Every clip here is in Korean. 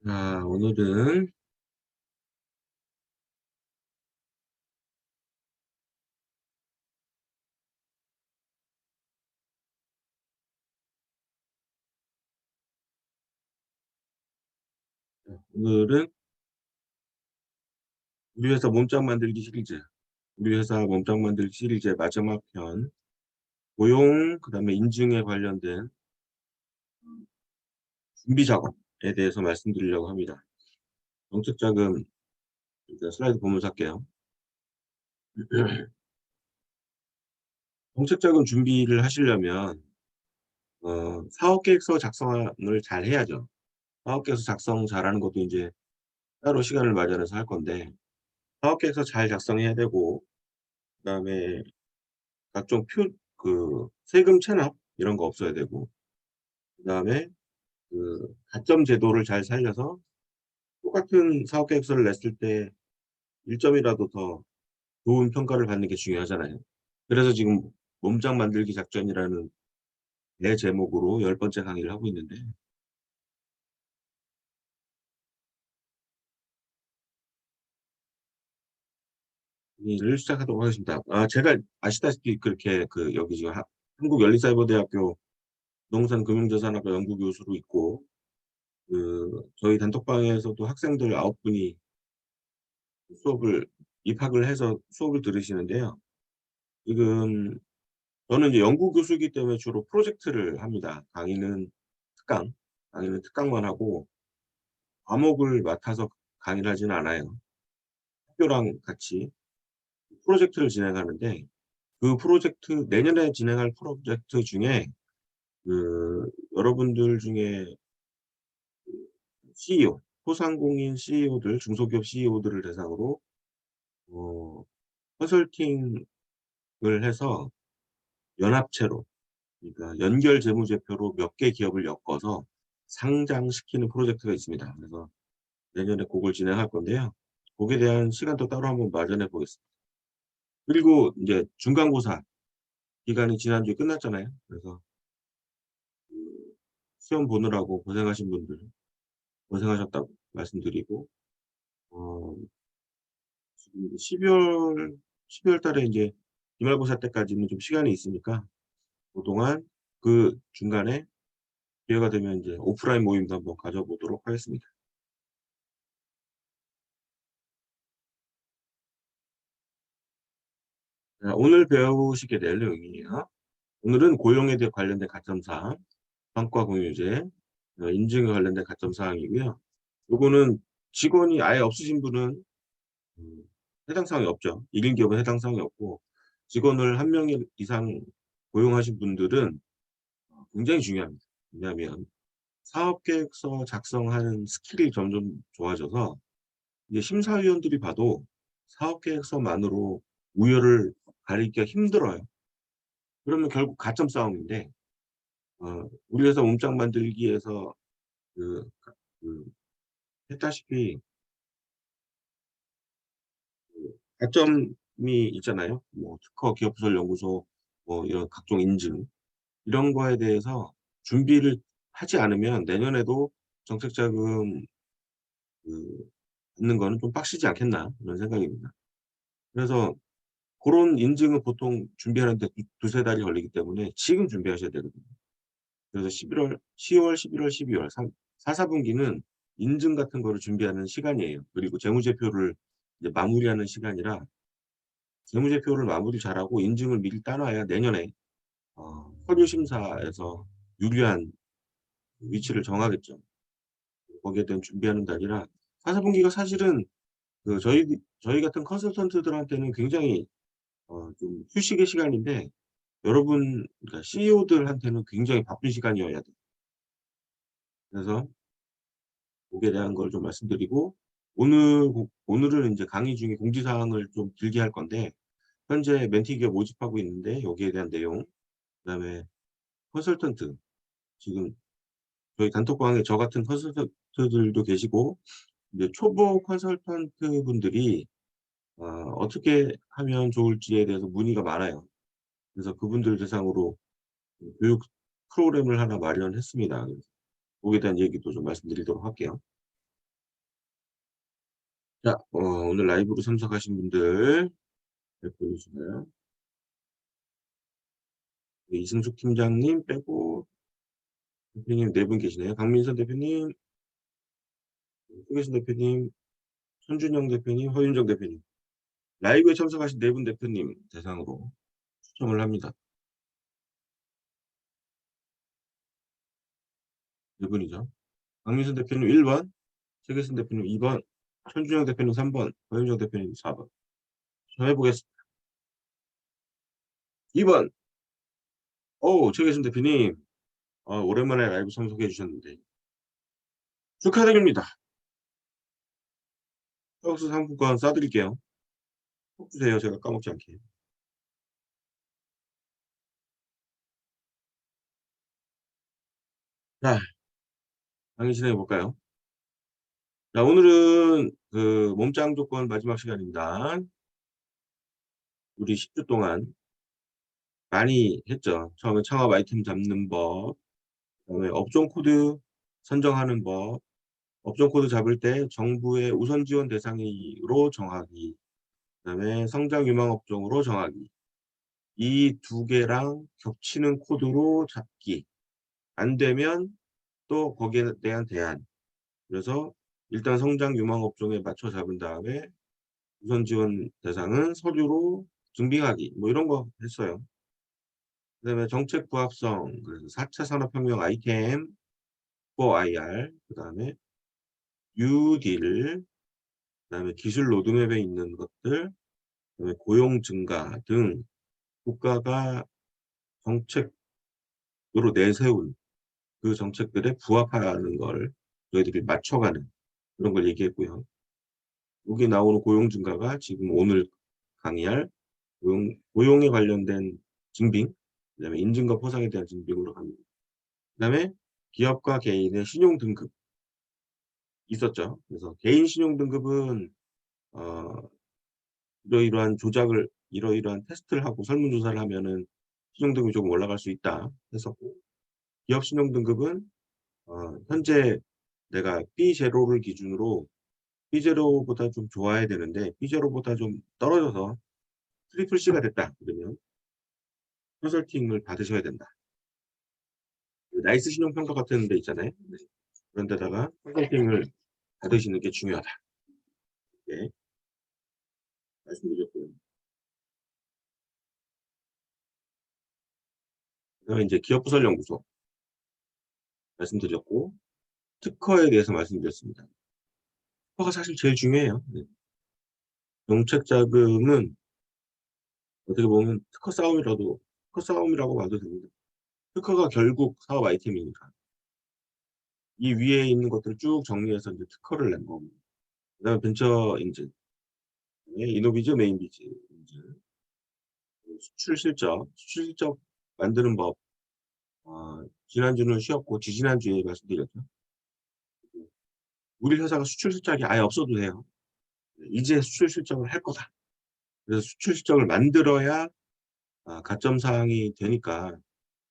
오늘은 오늘은 우리 회사 몸짱 만들기 시리즈, 우리 회사 몸짱 만들기 시리즈의 마지막 편, 고용, 그다음에 인증에 관련된 준비 작업에 대해서 말씀드리려고 합니다. 정책 자금 일단 슬라이드 보면서 할게요. 정책 자금 준비를 하시려면 사업 계획서 작성을 잘 해야죠. 사업 계획서 작성 잘하는 것도 이제 따로 시간을 마련해서 할 건데, 사업 계획서 잘 작성해야 되고, 그다음에 각종 세금 체납 이런 거 없어야 되고, 그다음에 가점 제도를 잘 살려서 똑같은 사업 계획서를 냈을 때 1점이라도 더 좋은 평가를 받는 게 중요하잖아요. 그래서 지금 몸짱 만들기 작전이라는 내 제목으로 10번째 강의를 하고 있는데, 를 시작하도록 하겠습니다. 제가 아시다시피 그렇게 여기 지금 한국연립사이버대학교 부동산금융자산학과 연구교수로 있고, 저희 단톡방에서도 학생들 9분이 수업을 입학을 해서 수업을 들으시는데요. 지금 저는 이제 연구 교수이기 때문에 주로 프로젝트를 합니다. 특강, 강의는 특강만 하고 과목을 맡아서 강의를 하지는 않아요. 학교랑 같이 프로젝트를 진행하는데, 그 프로젝트 내년에 진행할 프로젝트 중에 여러분들 중에 CEO, 소상공인 CEO들, 중소기업 CEO들을 대상으로 어, 컨설팅을 해서 연합체로, 그러니까 연결 재무제표로 몇 개 기업을 엮어서 상장시키는 프로젝트가 있습니다. 그래서 내년에 그걸 진행할 건데요. 거기에 대한 시간도 따로 한번 마련해 보겠습니다. 그리고 이제 중간고사 기간이 지난주에 끝났잖아요. 그래서 그 시험 보느라고 고생하신 분들 고생하셨다고 말씀드리고, 어, 지금 12월 달에 이제 기말고사 때까지는 좀 시간이 있으니까 그동안 그 중간에 기회가 되면 이제 오프라인 모임도 한번 가져보도록 하겠습니다. 오늘 배우시게 될 내용이에요. 오늘은 고용에 대해 관련된 가점사항, 성과 공유제, 인증에 관련된 가점사항이고요. 요거는 직원이 아예 없으신 분은 음, 해당 사항이 없죠. 1인 기업은 해당 사항이 없고, 직원을 한 명 이상 고용하신 분들은 굉장히 중요합니다. 왜냐하면 사업계획서 작성하는 스킬이 점점 좋아져서 이제 심사위원들이 봐도 사업계획서만으로 우열을 가리기가 힘들어요. 그러면 결국 가점 싸움인데, 우리 회사 몸짱 만들기에서 그, 그 했다시피 가점이 있잖아요. 뭐 특허 기업부설 연구소 뭐 이런 각종 인증 이런 거에 대해서 준비를 하지 않으면 내년에도 정책자금 그 받는 거는 좀 빡시지 않겠나 이런 생각입니다. 그래서 그런 인증은 보통 준비하는데 두세 달이 걸리기 때문에 지금 준비하셔야 되거든요. 그래서 10월, 11월, 12월 4분기는 인증 같은 거를 준비하는 시간이에요. 그리고 재무제표를 이제 마무리하는 시간이라 재무제표를 마무리 잘하고 인증을 미리 따놔야 내년에 서류 심사에서 유리한 위치를 정하겠죠. 거기에 대한 준비하는 달이라 4분기가 사실은 저희 같은 컨설턴트들한테는 굉장히 좀 휴식의 시간인데, 여러분 그러니까 CEO들한테는 굉장히 바쁜 시간이어야 돼요. 그래서 거기에 대한 걸 좀 말씀드리고, 오늘은 이제 강의 중에 공지사항을 좀 길게 할 건데, 현재 멘티 기업 모집하고 있는데 여기에 대한 내용, 그다음에 컨설턴트, 지금 저희 단톡방에 저 같은 컨설턴트들도 계시고, 이제 초보 컨설턴트 분들이 어떻게 하면 좋을지에 대해서 문의가 많아요. 그래서 그분들 대상으로 교육 프로그램을 하나 마련했습니다. 그래서 거기에 대한 얘기도 좀 말씀드리도록 할게요. 자, 오늘 라이브로 참석하신 분들 몇 분이시나요? 네, 이승숙 팀장님 빼고 대표님 네 분 계시네요. 강민선 대표님, 후계신 대표님, 손준영 대표님, 허윤정 대표님. 라이브에 참석하신 네 분 대표님 대상으로 추첨을 합니다. 네 분이죠. 강민선 대표님 1번, 최계신 대표님 2번, 손준영 대표님 3번, 허윤정 대표님 4번. 해보겠습니다. 2번. 최계신 대표님. 오랜만에 라이브 참석해 주셨는데 축하드립니다. 떡수 상품권 쏴드릴게요. 꼭 주세요. 제가 까먹지 않게. 자, 강의 진행해 볼까요? 자, 오늘은 그 몸짱 조건 마지막 시간입니다. 우리 10주 동안 많이 했죠. 처음에 창업 아이템 잡는 법, 그다음에 업종 코드 선정하는 법, 업종 코드 잡을 때 정부의 우선 지원 대상으로 정하기, 그다음에 성장 유망 업종으로 정하기. 이 두 개랑 겹치는 코드로 잡기. 안 되면 또 거기에 대한 대안. 그래서 일단 성장 유망 업종에 맞춰 잡은 다음에 우선 지원 대상은 서류로 증빙하기. 뭐 이런 거 했어요. 그다음에 정책 부합성, 그래서 4차 산업혁명 아이템 4IR, 그다음에 뉴딜, 그다음에 기술 로드맵에 있는 것들, 그다음에 고용 증가 등 국가가 정책으로 내세운 그 정책들에 부합하는 걸 저희들이 맞춰가는 그런 걸 얘기했고요. 여기 나오는 고용 증가가 지금 오늘 강의할 고용에 관련된 증빙, 그다음에 인증과 포상에 대한 증빙으로 갑니다. 그다음에 기업과 개인의 신용 등급 있었죠. 그래서 개인 신용 등급은 이러이러한 조작을 이러이러한 테스트를 하고 설문조사를 하면은 신용 등급이 조금 올라갈 수 있다 했었고, 기업 신용 등급은 현재 내가 B0를 기준으로 B0보다 좀 좋아야 되는데 B0보다 좀 떨어져서 트리플 C가 됐다 그러면 컨설팅을 받으셔야 된다. 나이스 신용평가 같은 데 있잖아요. 네. 그런 데다가 컨설팅을 받으시는 게 중요하다. 네, 말씀드렸고요. 그다음에 이제 기업부설연구소 말씀드렸고, 특허에 대해서 말씀드렸습니다. 특허가 사실 제일 중요해요. 네. 정책 자금은 어떻게 보면 특허 싸움이라고 봐도 됩니다. 특허가 결국 사업 아이템이니까. 이 위에 있는 것들을 쭉 정리해서 이제 특허를 낸 겁니다. 그다음에 벤처 인증, 이노비즈, 메인비즈 인증, 수출 실적 만드는 법. 지난주는 쉬었고 지지난주에 말씀드렸죠. 우리 회사가 수출 실적이 아예 없어도 돼요. 이제 수출 실적을 할 거다. 그래서 수출 실적을 만들어야 가점 사항이 되니까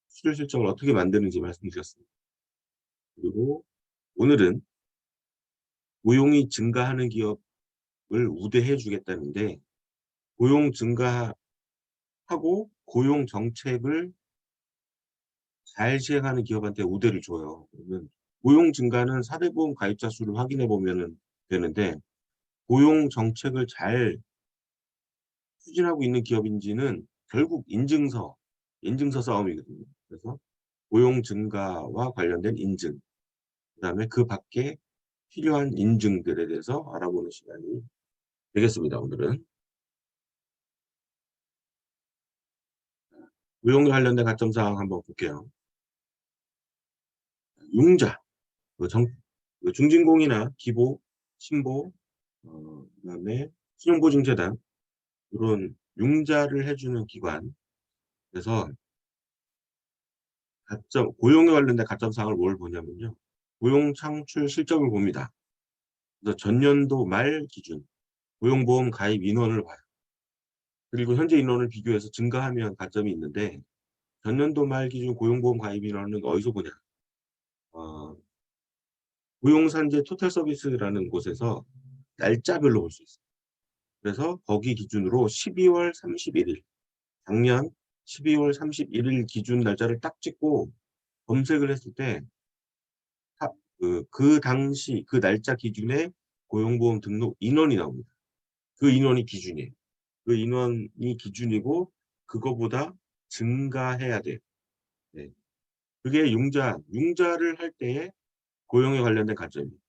수출 실적을 어떻게 만드는지 말씀드렸습니다. 그리고 오늘은 고용이 증가하는 기업을 우대해 주겠다는데, 고용 증가하고 고용 정책을 잘 시행하는 기업한테 우대를 줘요. 그러면 고용 증가는 사대보험 가입자 수를 확인해 보면 되는데, 고용 정책을 잘 추진하고 있는 기업인지는 결국 인증서 싸움이거든요. 그래서 고용 증가와 관련된 인증, 그다음에 그 밖에 필요한 인증들에 대해서 알아보는 시간이 되겠습니다. 오늘은 고용에 관련된 가점 사항 한번 볼게요. 융자, 그 그 중진공이나 기보, 신보, 그다음에 신용보증재단 이런 융자를 해주는 기관. 그래서 고용에 관련된 가점 사항을 뭘 보냐면요. 고용 창출 실적을 봅니다. 그래서 전년도 말 기준 고용보험 가입 인원을 봐요. 그리고 현재 인원을 비교해서 증가하면 가점이 있는데, 전년도 말 기준 고용보험 가입 인원은 어디서 보냐? 어, 고용산재 토탈 서비스라는 곳에서 날짜별로 볼 수 있어요. 그래서 거기 기준으로 12월 31일, 작년 12월 31일 기준 날짜를 딱 찍고 검색을 했을 때 그 당시 그 날짜 기준의 고용보험 등록 인원이 나옵니다. 그 인원이 기준이에요. 그 인원이 기준이고 그거보다 증가해야 돼요. 네. 그게 융자를 할 때의 고용에 관련된 관점입니다.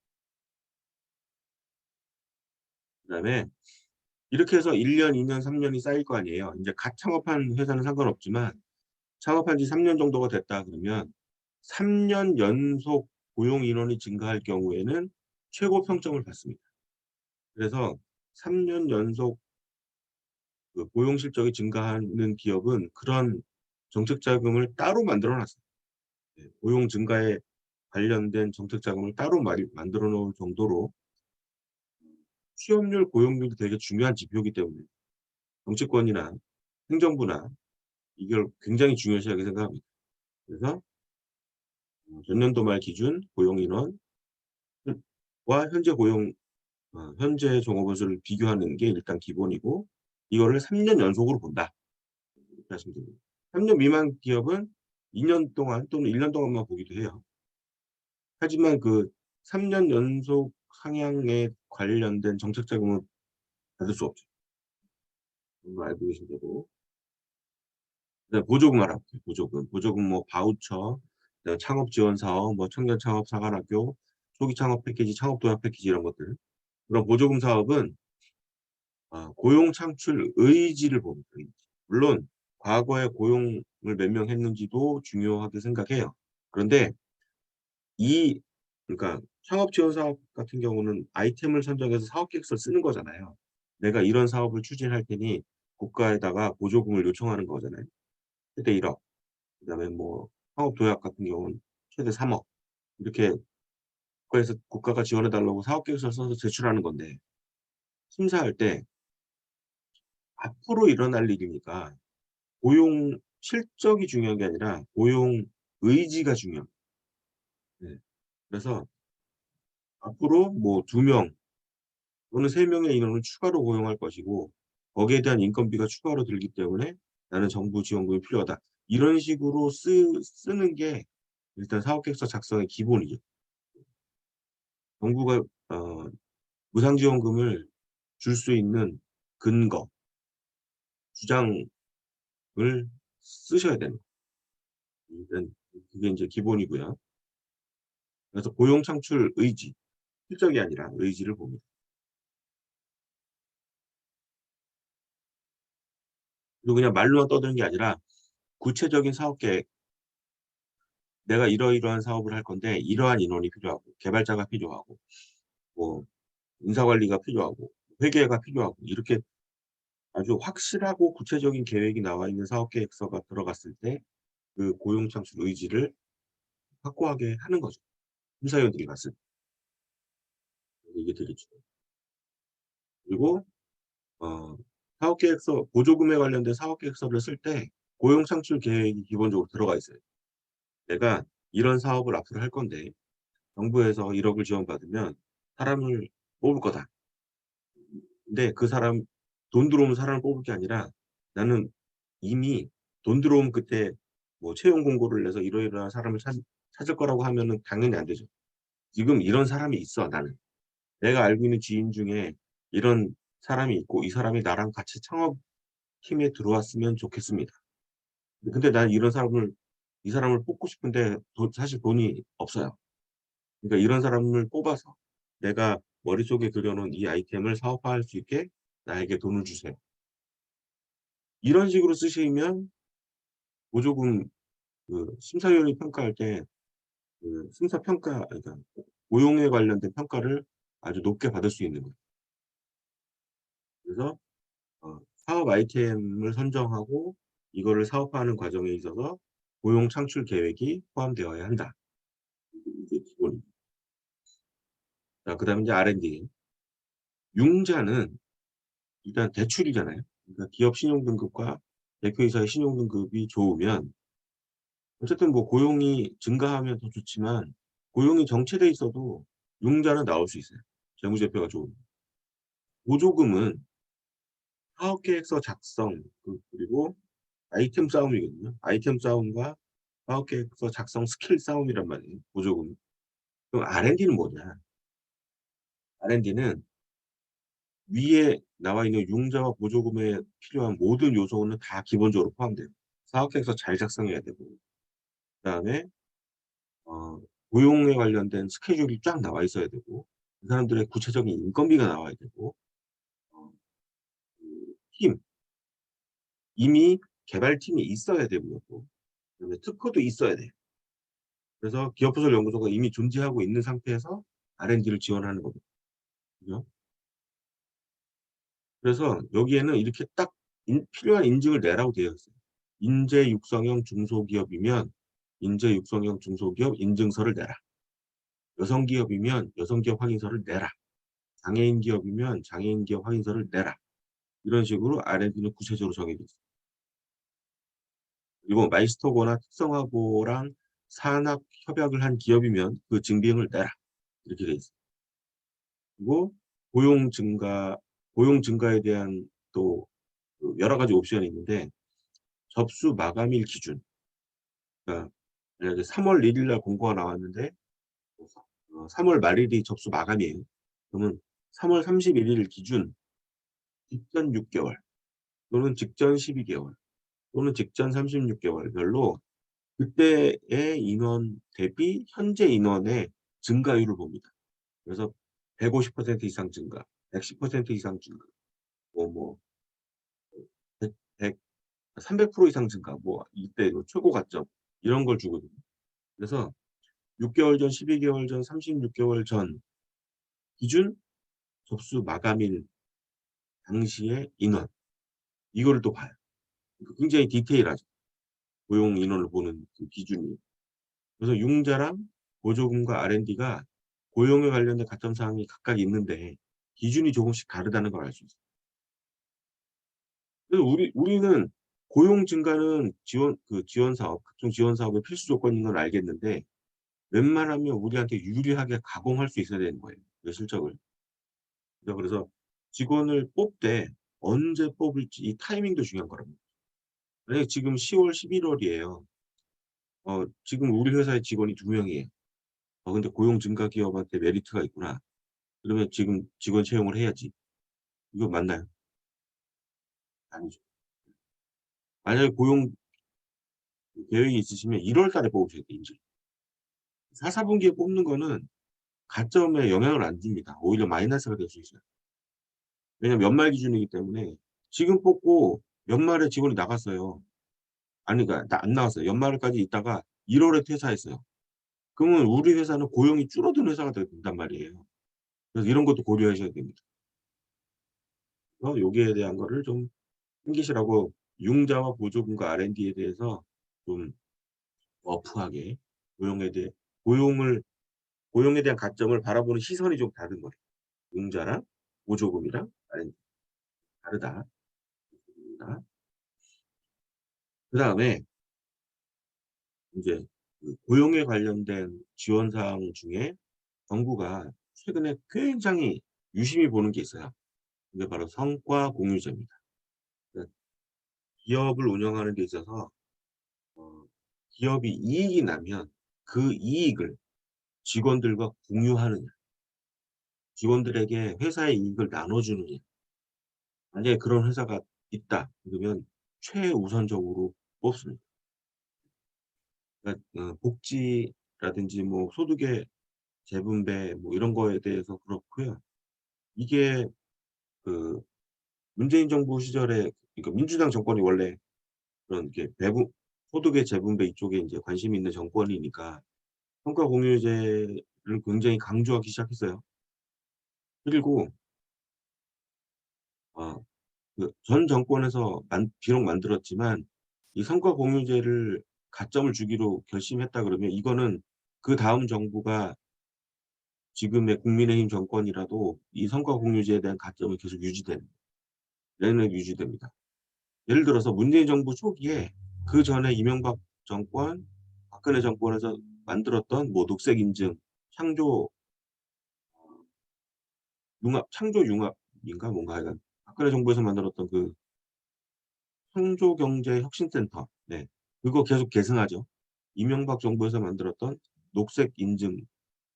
그다음에 이렇게 해서 1년, 2년, 3년이 쌓일 거 아니에요. 이제 갓 창업한 회사는 상관없지만 창업한 지 3년 정도가 됐다 그러면 3년 연속 고용 인원이 증가할 경우에는 최고 평점을 받습니다. 그래서 3년 연속 그 고용 실적이 증가하는 기업은 그런 정책 자금을 따로 만들어 놨어요. 네, 고용 증가에 관련된 정책 자금을 따로 만들어 놓을 정도로 취업률, 고용률이 되게 중요한 지표이기 때문에 정치권이나 행정부나 이걸 굉장히 중요시하게 생각합니다. 그래서 전년도 말 기준 고용 인원과 현재 종업원 수를 비교하는 게 일단 기본이고 이거를 3년 연속으로 본다. 이렇게 하시면 됩니다. 3년 미만 기업은 2년 동안 또는 1년 동안만 보기도 해요. 하지만 그 3년 연속 상향에 관련된 정책 자금은 받을 수 없죠. 이거 알고 계신 대로. 그다음에 보조금 알아볼게요. 보조금. 보조금 뭐 바우처, 그다음에 창업 지원 사업, 뭐 청년 창업 사관학교, 초기 창업 패키지, 창업 도약 패키지 이런 것들. 그런 보조금 사업은 고용 창출 의지를 봅니다. 의지. 물론 과거에 고용을 몇 명 했는지도 중요하게 생각해요. 그런데 이 그러니까 창업 지원 사업 같은 경우는 아이템을 선정해서 사업 계획서를 쓰는 거잖아요. 내가 이런 사업을 추진할 테니 국가에다가 보조금을 요청하는 거잖아요. 최대 1억. 그다음에 뭐 창업 도약 같은 경우는 최대 3억. 이렇게 국가가 지원해 달라고 사업 계획서를 써서 제출하는 건데 심사할 때 앞으로 일어날 일이니까 고용 실적이 중요한 게 아니라 고용 의지가 중요합니다. 네. 그래서 앞으로 뭐 2명 또는 3명의 인원을 추가로 고용할 것이고 거기에 대한 인건비가 추가로 들기 때문에 나는 정부 지원금이 필요하다. 이런 식으로 쓰는 게 일단 사업계획서 작성의 기본이죠. 정부가 무상지원금을 줄 수 있는 근거, 주장을 쓰셔야 되는 거예요. 일단 그게 이제 기본이고요. 그래서 고용 창출 의지, 실적이 아니라 의지를 봅니다. 그리고 그냥 말로만 떠드는 게 아니라 구체적인 사업 계획, 내가 이러이러한 사업을 할 건데 이러한 인원이 필요하고 개발자가 필요하고 뭐 인사관리가 필요하고 회계가 필요하고 이렇게 아주 확실하고 구체적인 계획이 나와 있는 사업 계획서가 들어갔을 때 그 고용 창출 의지를 확고하게 하는 거죠. 심사위원들이 봤을 때. 이게 되게 중요해요. 그리고 사업계획서 보조금에 관련된 사업계획서를 쓸 때 고용 창출 계획이 기본적으로 들어가 있어요. 내가 이런 사업을 앞으로 할 건데 정부에서 1억을 지원받으면 사람을 뽑을 거다. 근데 그 사람 돈 들어오면 사람을 뽑을 게 아니라 나는 이미 돈 들어오면 그때 뭐 채용 공고를 내서 이러이러한 사람을 찾을 거라고 하면은 당연히 안 되죠. 지금 이런 사람이 있어 나는. 내가 알고 있는 지인 중에 이런 사람이 있고 이 사람이 나랑 같이 창업팀에 들어왔으면 좋겠습니다. 근데 난 이 사람을 뽑고 싶은데 사실 돈이 없어요. 그러니까 이런 사람을 뽑아서 내가 머릿속에 그려놓은 이 아이템을 사업화할 수 있게 나에게 돈을 주세요. 이런 식으로 쓰시면 보조금 심사위원이 평가할 때 심사 평가 그러니까 고용에 관련된 평가를 아주 높게 받을 수 있는 거예요. 그래서 사업 아이템을 선정하고 이거를 사업화하는 과정에 있어서 고용 창출 계획이 포함되어야 한다. 이게 기본입니다. 자, 그다음에 이제 R&D. 융자는 일단 대출이잖아요. 그러니까 기업 신용등급과 대표이사의 신용등급이 좋으면 어쨌든 뭐 고용이 증가하면 더 좋지만 고용이 정체돼 있어도 융자는 나올 수 있어요. 재무제표가 좋으면. 보조금은 사업계획서 작성 그리고 아이템 싸움이거든요. 아이템 싸움과 사업계획서 작성 스킬 싸움이란 말이에요, 보조금은. 그럼 R&D는 뭐냐? R&D는 위에 나와 있는 융자와 보조금에 필요한 모든 요소는 다 기본적으로 포함돼요. 사업계획서 잘 작성해야 되고, 그다음에 어 고용에 관련된 스케줄이 쫙 나와 있어야 되고, 그 사람들의 구체적인 인건비가 나와야 되고, 팀 이미 개발팀이 있어야 되고요 또. 그다음에 특허도 있어야 돼요. 그래서 기업부설 연구소가 이미 존재하고 있는 상태에서 R&D를 지원하는 겁니다. 그죠? 그래서 여기에는 이렇게 딱 필요한 인증을 내라고 되어 있어요. 인재 육성형 중소기업이면 인재 육성형 중소기업 인증서를 내라. 여성 기업이면 여성 기업 확인서를 내라. 장애인 기업이면 장애인 기업 확인서를 내라. 이런 식으로 R&D는 구체적으로 정해져 있어요. 그리고 마이스터거나 특성화고랑 산학 협약을 한 기업이면 그 증빙을 내라. 이렇게 돼 있어요. 그리고 고용 증가, 고용 증가에 대한 또 여러 가지 옵션이 있는데, 접수 마감일 기준. 그러니까 만약에 3월 1일 날 공고가 나왔는데 3월 말일이 접수 마감이에요. 그러면 3월 31일 기준 직전 6개월 또는 직전 12개월 또는 직전 36개월별로 그때의 인원 대비 현재 인원의 증가율을 봅니다. 그래서 150% 이상 증가, 110% 이상 증가, 뭐 100, 300% 이상 증가, 뭐 이때 최고 가점 이런 걸 주거든요. 그래서 6개월 전, 12개월 전, 36개월 전 기준 접수 마감일 당시의 인원, 이거를 또 봐요. 굉장히 디테일하죠. 고용 인원을 보는 그 기준이. 그래서 융자랑 보조금과 R&D가 고용에 관련된 가점 사항이 각각 있는데 기준이 조금씩 다르다는 걸 알 수 있어요. 그래서 우리는 고용 증가는 지원 사업, 각종 지원 사업의 필수 조건인 건 알겠는데 웬만하면 우리한테 유리하게 가공할 수 있어야 되는 거예요, 그 실적을. 그래서 직원을 뽑되 언제 뽑을지 이 타이밍도 중요한 거랍니다. 만약에 지금 10월, 11월이에요. 지금 우리 회사에 직원이 2명이에요. 근데 고용 증가 기업한테 메리트가 있구나. 그러면 지금 직원 채용을 해야지. 이거 맞나요? 아니죠. 만약에 고용 계획이 있으시면 1월 달에 뽑으셔야 돼요, 인제. 4, 4분기에 뽑는 거는 가점에 영향을 안 줍니다. 오히려 마이너스가 될 수 있어요. 왜냐면 연말 기준이기 때문에 지금 뽑고 연말에 직원이 나갔어요. 아니 그러니까 안 나왔어요. 연말까지 있다가 1 월에 퇴사했어요. 그러면 우리 회사는 고용이 줄어든 회사가 된단 말이에요. 그래서 이런 것도 고려하셔야 됩니다. 그래서 여기에 대한 거를 좀 챙기시라고 융자와 보조금과 R&D에 대해서 좀 러프하게 고용에 대해 고용을 고용에 대한 가점을 바라보는 시선이 좀 다른 거예요. 융자랑 보조금이랑 R&D 다르다. 그다음에 인제 그 고용에 관련된 지원 사항 중에 정부가 최근에 굉장히 유심히 보는 게 있어요. 그게 바로 성과 공유제입니다. 그러니까 기업을 운영하는 데 있어서 어 기업이 이익이 나면 그 이익을 직원들과 공유하느냐, 직원들에게 회사의 이익을 나눠주느냐. 만약에 그런 회사가 있다 그러면 최우선적으로 뽑습니다. 그러니까 복지라든지 뭐 소득의 재분배 뭐 이런 거에 대해서 그렇고요. 이게 그 문재인 정부 시절에, 그러니까 민주당 정권이 원래 그런 게 배분 소득의 재분배 이쪽에 인제 관심이 있는 정권이니까 성과 공유제를 굉장히 강조하기 시작했어요. 그리고 그 전 정권에서 비록 만들었지만 이 성과 공유제를 가점을 주기로 결심했다 그러면 이거는 그다음 정부가 지금의 국민의힘 정권이라도 이 성과 공유제에 대한 가점은 계속 내내 유지됩니다. 예를 들어서 문재인 정부 초기에 그전에 이명박 정권, 박근혜 정권에서 만들었던 뭐 녹색 인증, 창조 융합 인가 뭔가 하여간 박근혜 정부에서 만들었던 그 창조경제혁신센터. 네. 그거 계속 계승하죠. 이명박 정부에서 만들었던 녹색 인증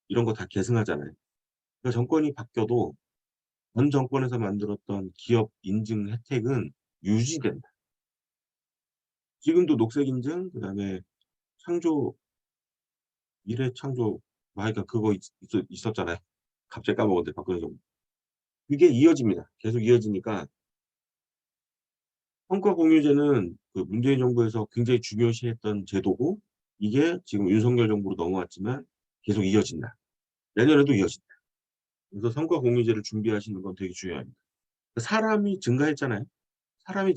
이런 거 다 계승하잖아요. 그러니까 정권이 바뀌어도 전 정권에서 만들었던 기업 인증 혜택은 유지된다. 지금도 녹색 인증 그다음에 창조 미래 창조 뭐 하여간 그거 있었잖아요. 갑자기 까먹었는데 박근혜 정부. 그게 이어집니다. 계속 이어지니까 성과공유제는 그 문재인 정부에서 굉장히 중요시했던 제도고 이게 지금 윤석열 정부로 넘어왔지만 계속 이어진다. 내년에도 이어진다. 그래서 성과공유제를 준비하시는 건 되게 중요합니다. 사람이 증가했잖아요. 사람이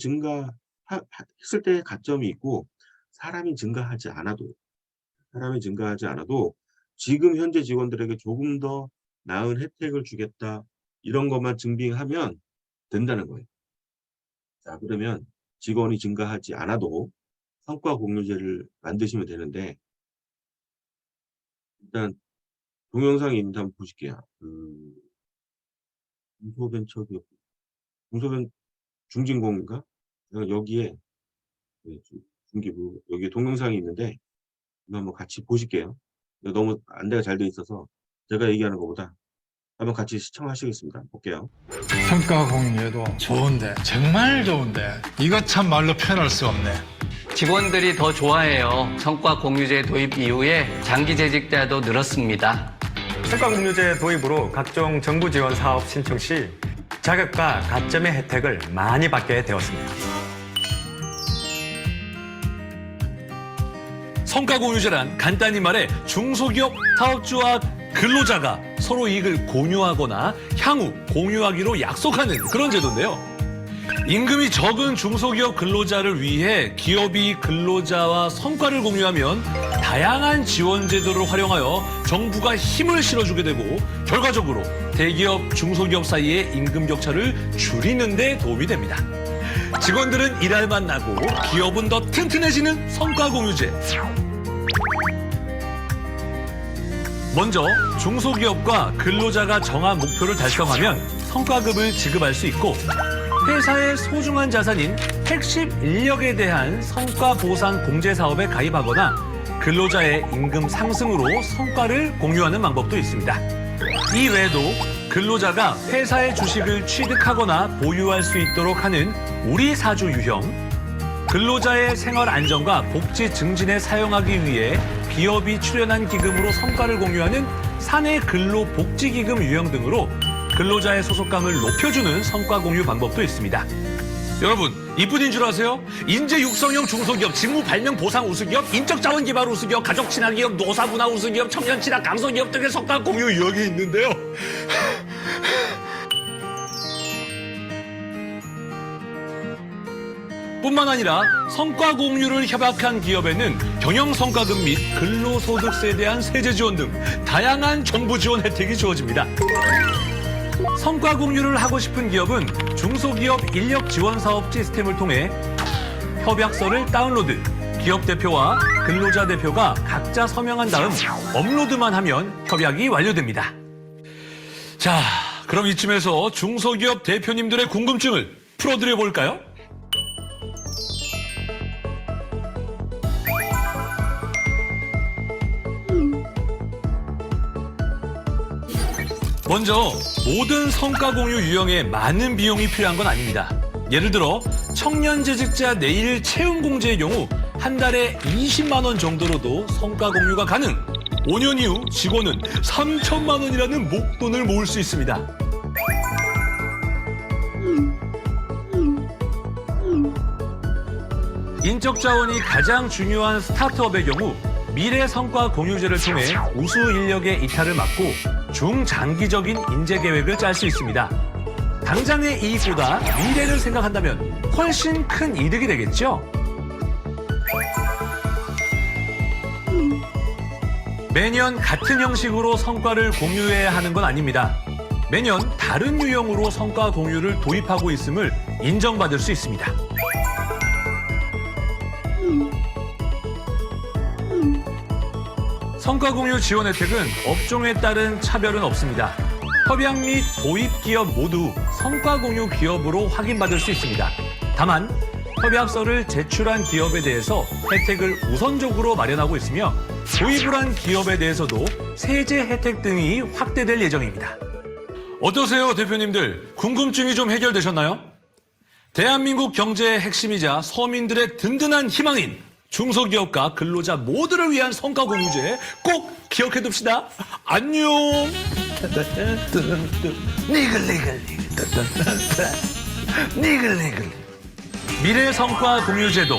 했을 때의 가점이 있고 사람이 증가하지 않아도 지금 현재 직원들에게 조금 더 나은 혜택을 주겠다. 이런 것만 증빙하면 된다는 거예요. 자, 그러면 직원이 증가하지 않아도 성과공유제를 만드시면 되는데 일단 동영상이 있는데 한번 보실게요. 중소벤처기업, 중소벤 중진공인가? 여기에 네, 중기부 여기에 동영상이 있는데 이거 한번 같이 보실게요. 너무 안대가 잘 돼 있어서 제가 얘기하는 것보다 한번 같이 시청하시겠습니다. 볼게요. 평가 공유에도 좋은데 정말 좋은데 이거 참 말로 표현할 수 없네. 직원들이 더 좋아해요. 성과 공유제 도입 이후에 장기 재직자도 늘었습니다. 성과공유제 도입으로 각종 정부 지원 사업 신청 시 자격과 가점의 혜택을 많이 받게 되었습니다. 성과공유제란 간단히 말해 중소기업 사업주와 근로자가 서로 이익을 공유하거나 향후 공유하기로 약속하는 그런 제도인데요. 임금이 적은 중소기업 근로자를 위해 기업이 근로자와 성과를 공유하면 다양한 지원 제도를 활용하여 정부가 힘을 실어주게 되고 결과적으로 대기업, 중소기업 사이의 임금 격차를 줄이는 데 도움이 됩니다. 직원들은 일할 맛 나고 기업은 더 튼튼해지는 성과공유제. 먼저 중소기업과 근로자가 정한 목표를 달성하면 성과급을 지급할 수 있고 회사의 소중한 자산인 핵심 인력에 대한 성과 보상 공제 사업에 가입하거나 근로자의 임금 상승으로 성과를 공유하는 방법도 있습니다. 이 외에도 근로자가 회사의 주식을 취득하거나 보유할 수 있도록 하는 우리 사주 유형, 근로자의 생활 안정과 복지 증진에 사용하기 위해 기업이 출연한 기금으로 성과를 공유하는 사내 근로복지기금 유형 등으로 근로자의 소속감을 높여주는 성과 공유 방법도 있습니다. 여러분, 이뿐인 줄 아세요? 인재 육성형 중소기업, 직무 발명 보상 우수기업, 인적자원 기반 우수기업, 가족 친화 기업, 노사 문화 우수기업, 청년 친화 강소기업 등의 성과 공유 유형이 있는데요. 뿐만 아니라 성과 공유를 협약한 기업에는 경영 성과급 및 근로소득세에 대한 세제 지원 등 다양한 정부 지원 혜택이 주어집니다. 성과 공유를 하고 싶은 기업은 중소기업 인력 지원 사업 시스템을 통해 협약서를 다운로드, 기업 대표와 근로자 대표가 각자 서명한 다음 업로드만 하면 협약이 완료됩니다. 자, 그럼 이쯤에서 중소기업 대표님들의 궁금증을 풀어드려 볼까요? 먼저 모든 성과 공유 유형에 많은 비용이 필요한 건 아닙니다. 예를 들어 청년 재직자 내일 채용 공제의 경우 한 달에 20만 원 정도로도 성과 공유가 가능. 5년 이후 직원은 3천만 원이라는 목돈을 모을 수 있습니다. 인적 자원이 가장 중요한 스타트업의 경우 미래 성과 공유제를 통해 우수 인력의 이탈을 막고 중장기적인 인재 계획을 짤 수 있습니다. 당장의 이익보다 미래를 생각한다면 훨씬 큰 이득이 되겠죠? 매년 같은 형식으로 성과를 공유해야 하는 건 아닙니다. 매년 다른 유형으로 성과 공유를 도입하고 있음을 인정받을 수 있습니다. 성과 공유 지원 혜택은 업종에 따른 차별은 없습니다. 협약 및 도입 기업 모두 성과 공유 기업으로 확인받을 수 있습니다. 다만 협약서를 제출한 기업에 대해서 혜택을 우선적으로 마련하고 있으며 도입을 한 기업에 대해서도 세제 혜택 등이 확대될 예정입니다. 어떠세요, 대표님들? 궁금증이 좀 해결되셨나요? 대한민국 경제의 핵심이자 서민들의 든든한 희망인 중소기업과 근로자 모두를 위한 성과공유제 꼭 기억해둡시다. 안녕. 미래 성과 공유제도,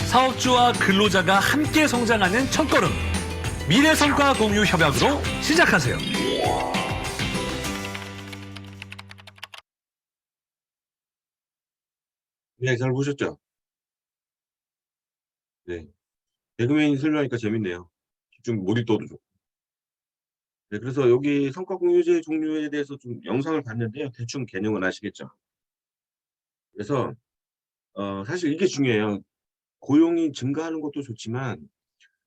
사업주와 근로자가 함께 성장하는 첫걸음. 미래 성과 공유 협약으로 시작하세요. 네, 잘 보셨죠? 네. 개그맨이 설명하니까 재밌네요. 집중 몰입도도 좋고. 네, 그래서 여기 성과공유제 종류에 대해서 좀 영상을 봤는데요. 대충 개념은 아시겠죠? 그래서 사실 이게 중요해요. 고용이 증가하는 것도 좋지만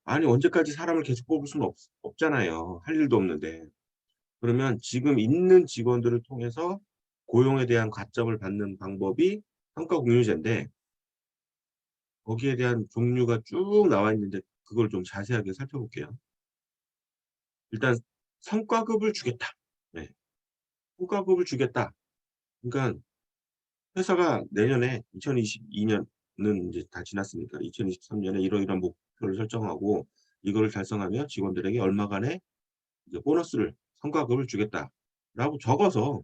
아니 언제까지 사람을 계속 뽑을 수는 없잖아요. 할 일도 없는데. 그러면 지금 있는 직원들을 통해서 고용에 대한 가점을 받는 방법이 성과공유제인데 거기에 대한 종류가 쭉 나와 있는데 그걸 좀 자세하게 살펴볼게요. 일단 성과급을 주겠다. 네. 성과급을 주겠다. 그러니까 회사가 내년에 2022년은 이제 다 지났으니까 2023년에 이러이러한 목표를 설정하고 이거를 달성하면 직원들에게 얼마간의 이제 보너스를 성과급을 주겠다라고 적어서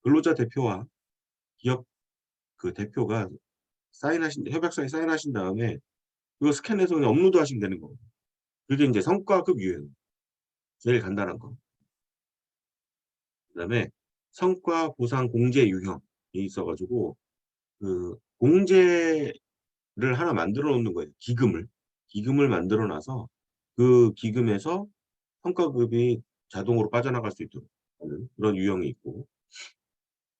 근로자 대표와 기업 그 대표가 협약서에 사인하신 다음에 그거 스캔해서 그냥 업로드 하시면 되는 거예요. 그게 이제 성과급 유형. 제일 간단한 거. 그다음에 성과 보상 공제 유형이 있어가지고 그 공제를 하나 만들어 놓는 거예요. 기금을 만들어 놔서 그 기금에서 성과급이 자동으로 빠져나갈 수 있도록 하는 그런 유형이 있고,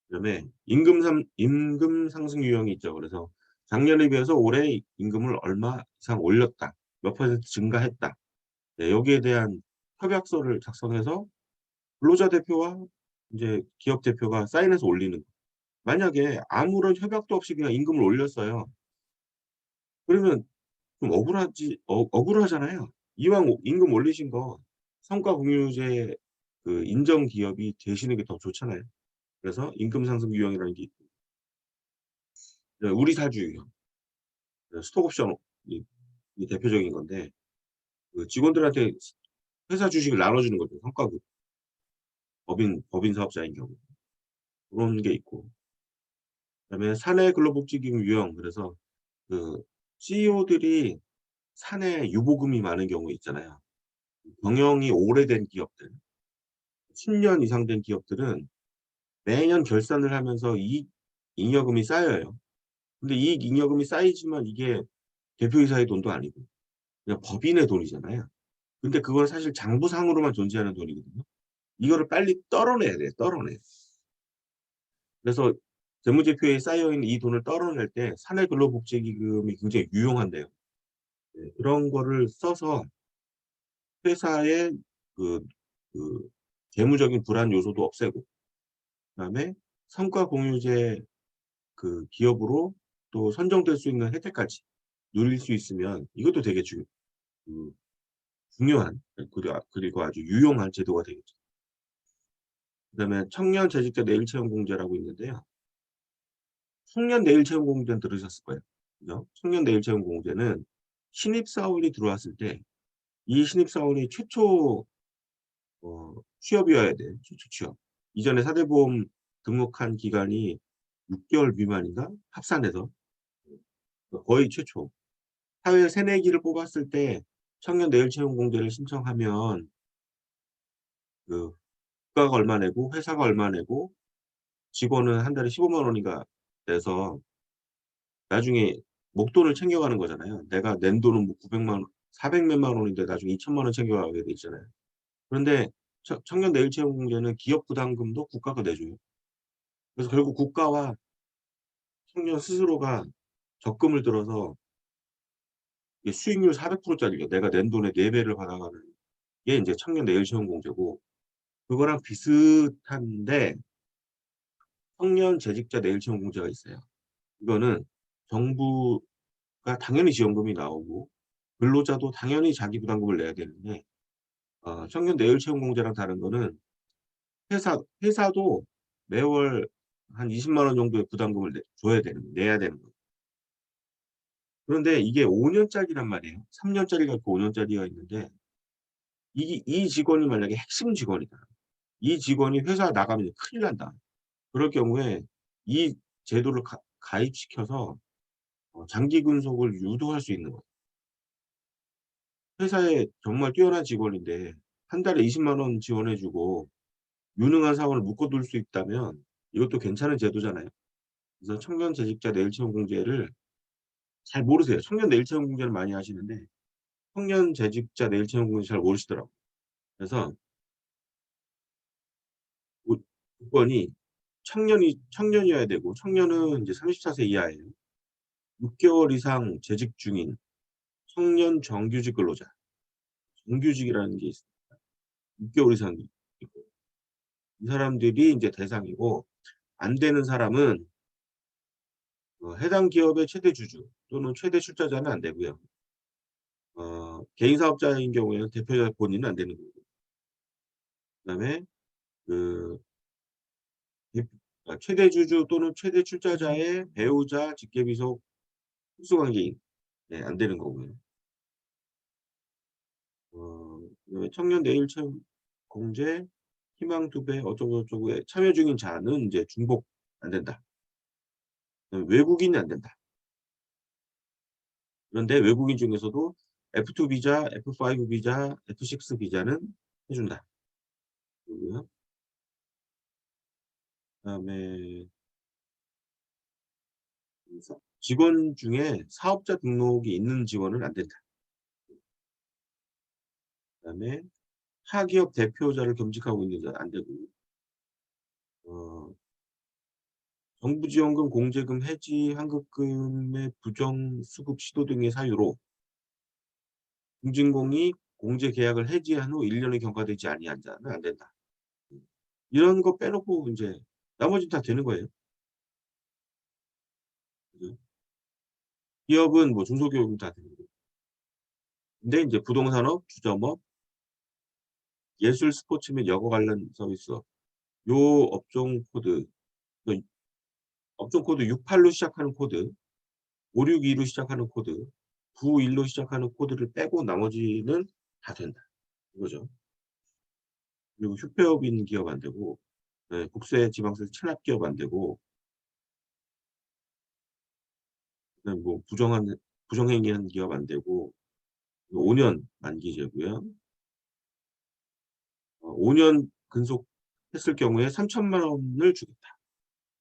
그다음에 임금 상승 유형이 있죠. 그래서 작년에 비해서 올해 임금을 얼마 이상 올렸다, 몇 퍼센트 증가했다. 네, 여기에 대한 협약서를 작성해서 근로자 대표와 이제 기업 대표가 사인해서 올리는 거. 만약에 아무런 협약도 없이 그냥 임금을 올렸어요. 그러면 좀 억울하잖아요. 이왕 임금 올리신 거 성과공유제 그 인정 기업이 되시는 게 더 좋잖아요. 그래서 임금 상승 유형이라는 게 있고, 우리 사주 유형, 스톡옵션이 대표적인 건데 그 직원들한테 회사 주식을 나눠주는 거죠. 성과급. 법인 사업자인 경우 그런 게 있고, 그다음에 사내 근로복지기금 유형. 그래서 그 CEO들이 사내 유보금이 많은 경우 있잖아요. 경영이 오래된 기업들, 10년 이상 된 기업들은 매년 결산을 하면서 이익 잉여금이 쌓여요. 근데 이익 잉여금이 쌓이지만 이게 대표이사의 돈도 아니고 그냥 법인의 돈이잖아요. 근데 그건 사실 장부상으로만 존재하는 돈이거든요. 이거를 빨리 떨어내야 돼요. 떨어내. 그래서 재무제표에 쌓여있는 이 돈을 떨어낼 때 사내 근로복지기금이 굉장히 유용한데요. 네, 그런 거를 써서 회사의 그, 그 재무적인 불안 요소도 없애고, 그다음에 성과 공유제 그 기업으로 또 선정될 수 있는 혜택까지 누릴 수 있으면 이것도 되게 중요한 그리고 아주 유용한 제도가 되겠죠. 그다음에 청년 재직자 내일 채용 공제라고 있는데요. 청년 내일 채용 공제는 들으셨을 거예요. 그죠? 청년 내일 채용 공제는 신입사원이 들어왔을 때 이 신입사원이 최초 취업이어야 돼. 최초 취업. 이전에 사대보험 등록한 기간이 6개월 미만인가? 합산해서 거의 최초. 사회 새내기를 뽑았을 때 청년 내일 채용 공제를 신청하면 그 국가가 얼마 내고 회사가 얼마 내고 직원은 한 달에 15만 원인가 내서 나중에 목돈을 챙겨가는 거잖아요. 내가 낸 돈은 뭐 900만 원, 400몇만 원인데 나중에 2천만 원 챙겨가게 돼 있잖아요. 그런데 청년 내일 채용 공제는 기업 부담금도 국가가 내줘요. 그래서 결국 국가와 청년 스스로가 적금을 들어서 이게 수익률 400%짜리가 내가 낸 돈의 4배를 받아가는 게 이제 청년 내일 채용 공제고, 그거랑 비슷한데 청년 재직자 내일 채용 공제가 있어요. 이거는 정부가 당연히 지원금이 나오고 근로자도 당연히 자기 부담금을 내야 되는데 청년 내일 채용 공제랑 다른 거는 회사도 매월 한 20만 원 정도의 부담금을 내야 되는 거예요. 그런데 이게 5년짜리란 말이에요. 3년짜리가 있고 5년짜리가 있는데 이 직원이 만약에 핵심 직원이다. 이 직원이 회사 나가면 큰일 난다. 그럴 경우에 이 제도를 가입시켜서 장기 근속을 유도할 수 있는 거예요. 회사에 정말 뛰어난 직원인데 한 달에 20만 원 지원해 주고 유능한 사원을 묶어둘 수 있다면 이것도 괜찮은 제도잖아요. 그래서 청년 재직자 내일 채용 공제를 잘 모르세요. 청년 내일 채용 공제는 많이 하시는데 청년 재직자 내일 채용 공제 잘 모르시더라고요. 그래서 조건이 청년이어야 되고 청년은 이제 34세 이하예요. 6개월 이상 재직 중인 청년 정규직 근로자. 정규직이라는 게 있어요. 6개월 이상 있고 이 사람들이 이제 대상이고 안 되는 사람은 해당 기업의 최대 주주 또는 최대 출자자는 안 되고요. 개인 사업자인 경우에는 대표자 본인은 안 되는 거고. 그다음에 그 최대 주주 또는 최대 출자자의 배우자, 직계비속, 흡수관계인 안 되는 거고요. 그다음에 청년 내일 채용 공제, 희망 2배 어쩌고저쩌고에 참여 중인 자는 이제 중복 안 된다. 외국인이 안 된다. 그런데 외국인 중에서도 F2 비자, F5 비자, F6 비자는 해준다. 그리고요. 그다음에 직원 중에 사업자 등록이 있는 직원은 안 된다. 그다음에 타기업 대표자를 겸직하고 있는 자 안 되고, 정부지원금, 공제금 해지, 환급금의 부정수급 시도 등의 사유로 중진공이 공제 계약을 해지한 후 1년이 경과되지 아니한 자는 안 된다. 이런 거 빼놓고 이제 나머지는 다 되는 거예요. 그죠? 기업은 뭐 중소기업은 다 되는 거예요. 근데 이제 부동산업, 주점업, 예술, 스포츠 및 여가 관련 서비스 요 업종 코드, 업종 코드 68로 시작하는 코드, 562로 시작하는 코드, 91로 시작하는 코드를 빼고 나머지는 다 된다. 이거죠. 그리고 휴폐업인 기업 안 되고, 국세, 지방세, 체납기업 안 되고, 그다음에 뭐 부정행위한 기업 안 되고, 5년 만기제고요. 5년 근속했을 경우에 3천만 원을 주겠다.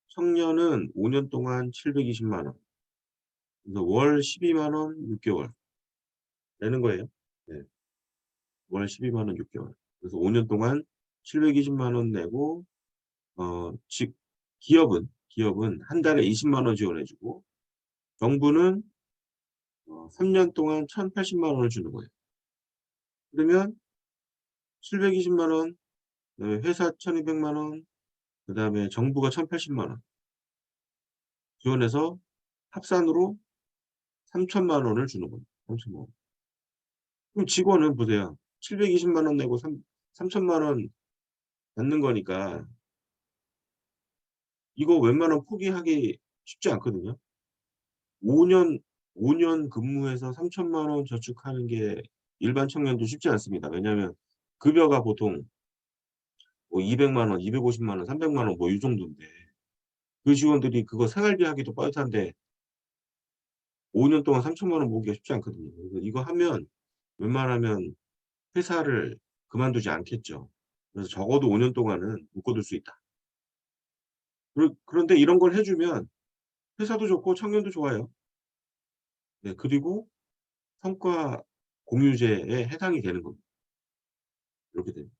청년은 5년 동안 720만 원. 그래서 월 12만 원 6개월 내는 거예요. 네. 월 12만 원 6개월. 그래서 5년 동안 720만 원 내고 즉 기업은 한 달에 20만 원 지원해 주고 정부는 3년 동안 1,080만 원을 주는 거예요. 그러면 720만 원, 그다음에 회사 1,200만 원, 그다음에 정부가 1,080만 원 지원해서 합산으로 3천만 원을 주는 거예요. 3천만 원. 그럼 직원은 보세요. 720만 원 내고 3천만 원 받는 거니까 이거 웬만하면 포기하기 쉽지 않거든요. 5년 근무해서 3천만 원 저축하는 게 일반 청년도 쉽지 않습니다. 왜냐하면 급여가 보통 뭐 200만 원, 250만 원, 300만 원 뭐 이 정도인데 그 직원들이 그거 생활비 하기도 빠듯한데 5년 동안 3천만 원 모으기가 쉽지 않거든요. 그래서 이거 하면 웬만하면 회사를 그만두지 않겠죠. 그래서 적어도 5년 동안은 묶어둘 수 있다. 그런데 이런 걸 해주면 회사도 좋고 청년도 좋아요. 네, 그리고 성과 공유제에 해당이 되는 겁니다. 이렇게 됩니다.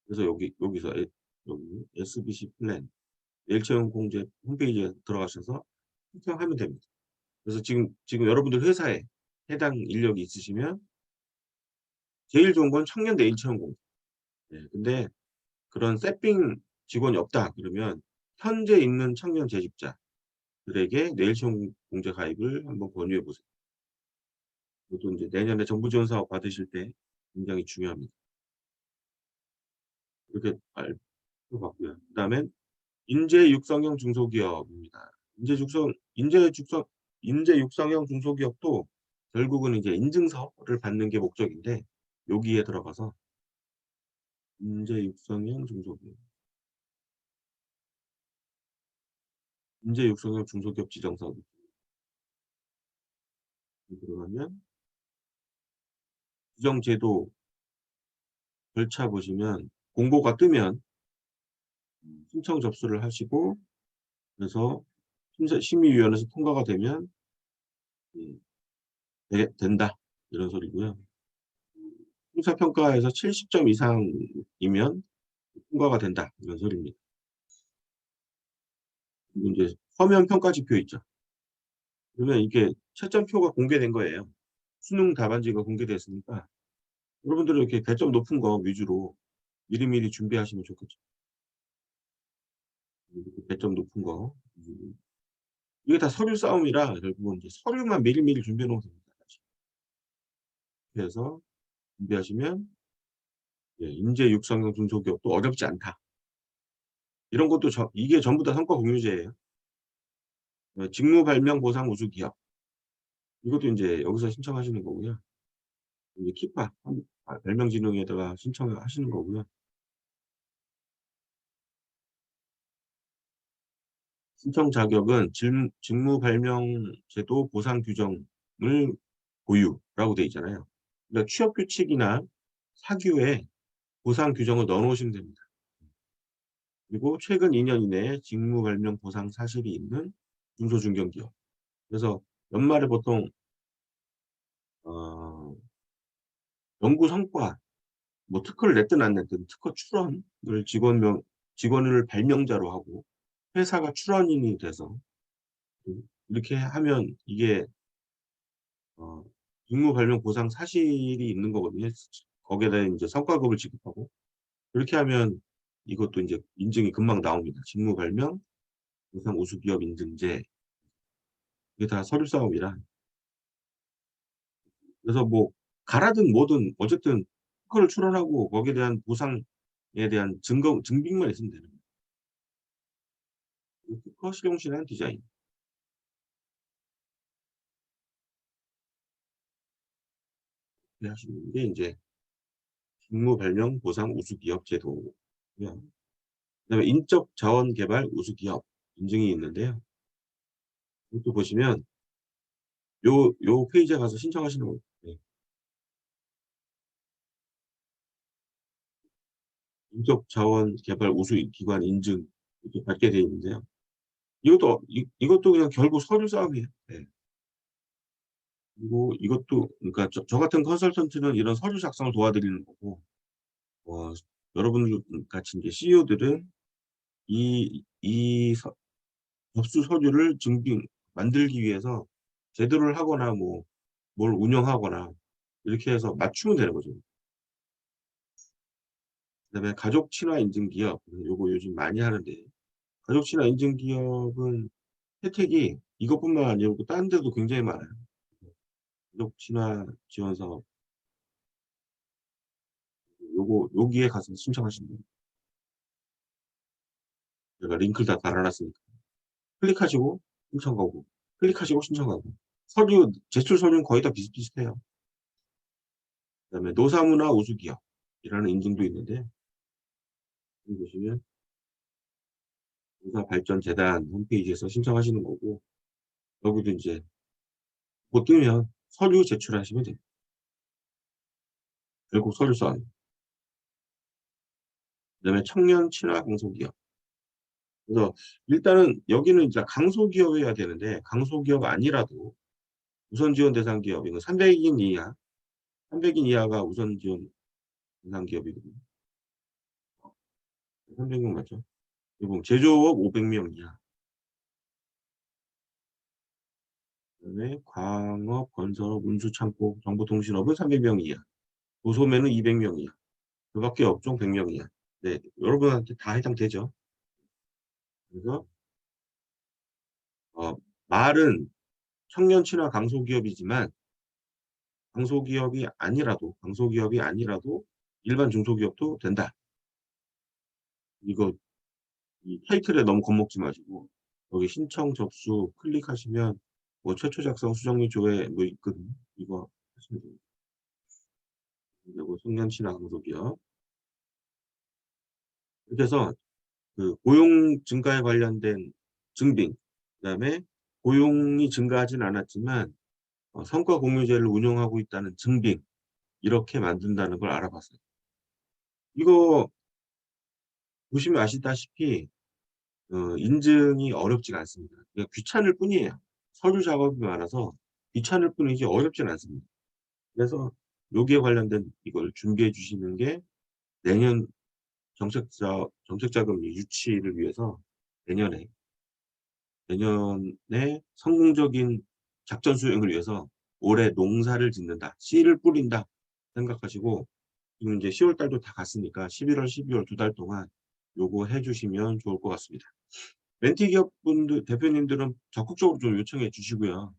그래서 여기서 여기 SBC 플랜 내일채용 공제 홈페이지에 들어가셔서 신청하면 됩니다. 그래서 지금 여러분들 회사에 해당 인력이 있으시면 제일 좋은 건 청년 내일 채용 공제. 네, 근데 그런 세핑 직원이 없다 그러면 현재 있는 청년 재직자들에게 내일 채용 공제 가입을 한번 권유해 보세요. 이것도 이제 내년에 정부 지원 사업 받으실 때 굉장히 중요합니다. 이렇게 알려봤고요. 그다음에 인재 육성형 중소기업입니다. 인재 육성형 중소기업도 결국은 이제 인증서를 받는 게 목적인데 여기에 들어가서 인재 육성형 중소기업, 인재 육성형 중소기업 지정서 들어가면 지정제도 절차 보시면 공고가 뜨면 신청 접수를 하시고 그래서 심의위원회에서 통과가 되면 된다 이런 소리고요. 심사평가에서 70점 이상이면 통과가 된다 이런 소리입니다. 그리고 이제 서면 평가 지표 있죠. 그러면 이게 채점표가 공개된 거예요. 수능 답안지가 공개됐으니까 여러분들은 이렇게 배점 높은 거 위주로 미리미리 준비하시면 좋겠죠. 배점 높은 거. 이게 다 서류 싸움이라 결국은 이제 서류만 미리미리 준비해 놓으면 됩니다. 그래서 준비하시면 인재 육성형 중소기업도 어렵지 않다. 이런 것도 이게 전부 다 성과 공유제예요. 직무 발명 보상 우수 기업. 이것도 이제 여기서 신청하시는 거고요. 이제 키파 발명진흥에다가 신청을 하시는 거고요. 신청 자격은 직무 발명 제도 보상 규정을 보유라고 돼 있잖아요. 그러니까 취업 규칙이나 사규에 보상 규정을 넣어 놓으시면 됩니다. 그리고 최근 2년 이내에 직무 발명 보상 사실이 있는 중소중견기업. 그래서 연말에 보통 연구 성과, 뭐 특허를 냈든 안 냈든 특허 출원을 직원을 발명자로 하고 회사가 출원인이 돼서 이렇게 하면 이게 직무 발명 보상 사실이 있는 거거든요. 거기에다 이제 성과급을 지급하고 그렇게 하면 이것도 이제 인증이 금방 나옵니다. 직무 발명 보상 우수 기업 인증제 이게 다 서류 싸움이라 그래서 뭐 가라든 뭐든 어쨌든 특허를 출원하고 거기에 대한 보상에 대한 증빙만 있으면 되는 거예요. 특허 실용실한 디자인 하시는 게 이제 직무 발명 보상 우수 기업 제도고요. 그다음에 인적 자원 개발 우수 기업 인증이 있는데요. 이것도 보시면 요 페이지에 가서 신청하시는 거예요. 네. 인적 자원 개발 우수 기관 인증 이렇게 받게 되어 있는데요. 이것도 그냥 결국 서류 싸움이에요. 네. 그리고 이것도 그러니까 저 같은 컨설턴트는 이런 서류 작성을 도와드리는 거고 여러분들 같이 이제 CEO들은 이 접수 서류를 만들기 위해서 제도를 하거나 뭐 뭘 운영하거나 이렇게 해서 맞추면 되는 거죠. 그다음에 가족 친화 인증 기업 요거 요즘 많이 하는데 가족 친화 인증 기업은 혜택이 이것뿐만 아니고 다른 데도 굉장히 많아요. 가족 친화 지원 사업 여기에 가서 신청하시면 돼요. 제가 링크를 다 달아놨으니까 클릭하시고 신청하고 클릭하시고 신청하고 제출 서류는 거의 다 비슷비슷해요. 그다음에 노사문화 우수기업이라는 인증도 있는데 여기 보시면 노사발전재단 홈페이지에서 신청하시는 거고 여기도 이제 곧 뜨면 서류 제출하시면 돼요. 결국 서류 써요. 그다음에 청년 친화 강소기업. 그래서 일단은 여기는 이제 강소기업이어야 되는데 강소기업 아니라도 우선 지원 대상 기업 이건 300인 이하 300인 이하가 우선 지원 대상 기업이거든요. 300명 맞죠? 그리고 제조업 500명 이하. 그다음에 광업, 건설업, 운수, 창고, 정보통신업은 300명 이하. 도소매는 200명이야. 그 밖에 업종 100명이야. 네, 여러분한테 다 해당되죠. 그래서 말은 청년 친화 강소기업이지만 강소기업이 아니라도 일반 중소기업도 된다. 이거 이 타이틀에 너무 겁먹지 마시고 여기 신청 접수 클릭하시면 뭐 최초 작성 수정 및 조회 뭐 있거든요. 이거 하시면 됩니다. 그리고 청년 친화 강소기업. 이렇게 해서 그 고용 증가에 관련된 증빙, 그다음에 고용이 증가하진 않았지만 성과 공유제를 운영하고 있다는 증빙, 이렇게 만든다는 걸 알아봤어요. 이거 보시면 아시다시피 인증이 어렵지가 않습니다. 그냥 귀찮을 뿐이에요. 서류 작업이 많아서 귀찮을 뿐이지 어렵진 않습니다. 그래서 여기에 관련된 이걸 준비해 주시는 게 내년 정책자금 유치를 위해서 내년에 성공적인 작전 수행을 위해서 올해 농사를 짓는다, 씨를 뿌린다 생각하시고, 지금 이제 10월 달도 다 갔으니까 11월, 12월 2달 동안 요거 해주시면 좋을 것 같습니다. 멘티 기업분들, 대표님들은 적극적으로 좀 요청해 주시고요.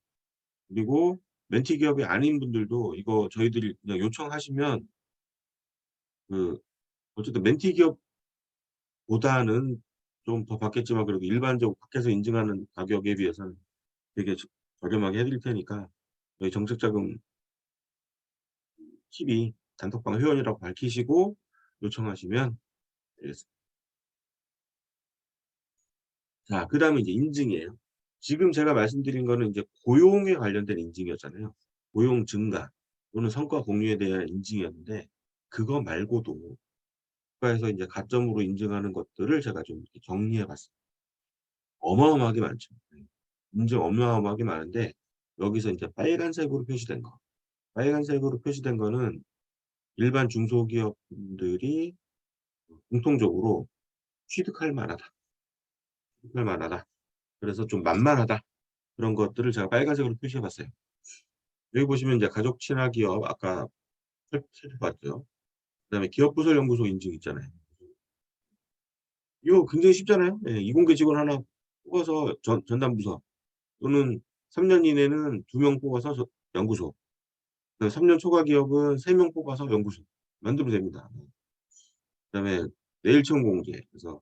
그리고 멘티 기업이 아닌 분들도 이거 저희들이 그냥 요청하시면 어쨌든 멘티 기업보다는 좀 더 받겠지만 그래도 일반적으로 밖에서 인증하는 가격에 비해서는 되게 저렴하게 해드릴 테니까 저희 정책자금 TV 단톡방 회원이라고 밝히시고 요청하시면 되겠습니다. 자, 그 다음에 이제 인증이에요. 지금 제가 말씀드린 거는 이제 고용에 관련된 인증이었잖아요. 고용 증가 또는 성과 공유에 대한 인증이었는데, 그거 말고도 국가에서 이제 가점으로 인증하는 것들을 제가 좀 이렇게 정리해 봤습니다. 어마어마하게 많죠. 인증 어마어마하게 많은데, 여기서 이제 빨간색으로 표시된 거. 빨간색으로 표시된 거는 일반 중소기업분들이 공통적으로 취득할 만하다. 취득할 만하다. 그래서 좀 만만하다. 그런 것들을 제가 빨간색으로 표시해 봤어요. 여기 보시면 이제 가족 친화 기업 아까 살펴봤죠. 그다음에 기업부설연구소 인증 있잖아요. 이거 굉장히 쉽잖아요. 예, 이공계 직원 하나 뽑아서 전담부서 또는 3년 이내는 2명 뽑아서 연구소. 3년 초과 기업은 3명 뽑아서 연구소 만들면 됩니다. 그다음에 내일채용 공제. 그래서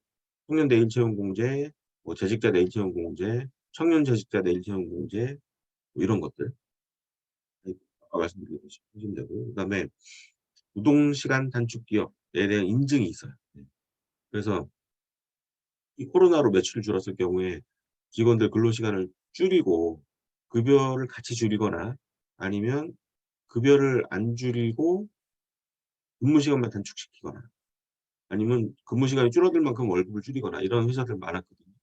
청년 내일채용 공제, 뭐 재직자 내일채용 공제, 청년 재직자 내일채용 공제, 뭐 이런 것들. 아까 말씀드렸듯이 하시면 되고, 그다음에 노동시간 단축 기업에 대한 인증이 있어요. 그래서 이 코로나로 매출이 줄었을 경우에 직원들 근로시간을 줄이고 급여를 같이 줄이거나 아니면 급여를 안 줄이고 근무시간만 단축시키거나 아니면 근무시간이 줄어들 만큼 월급을 줄이거나 이런 회사들 많았거든요.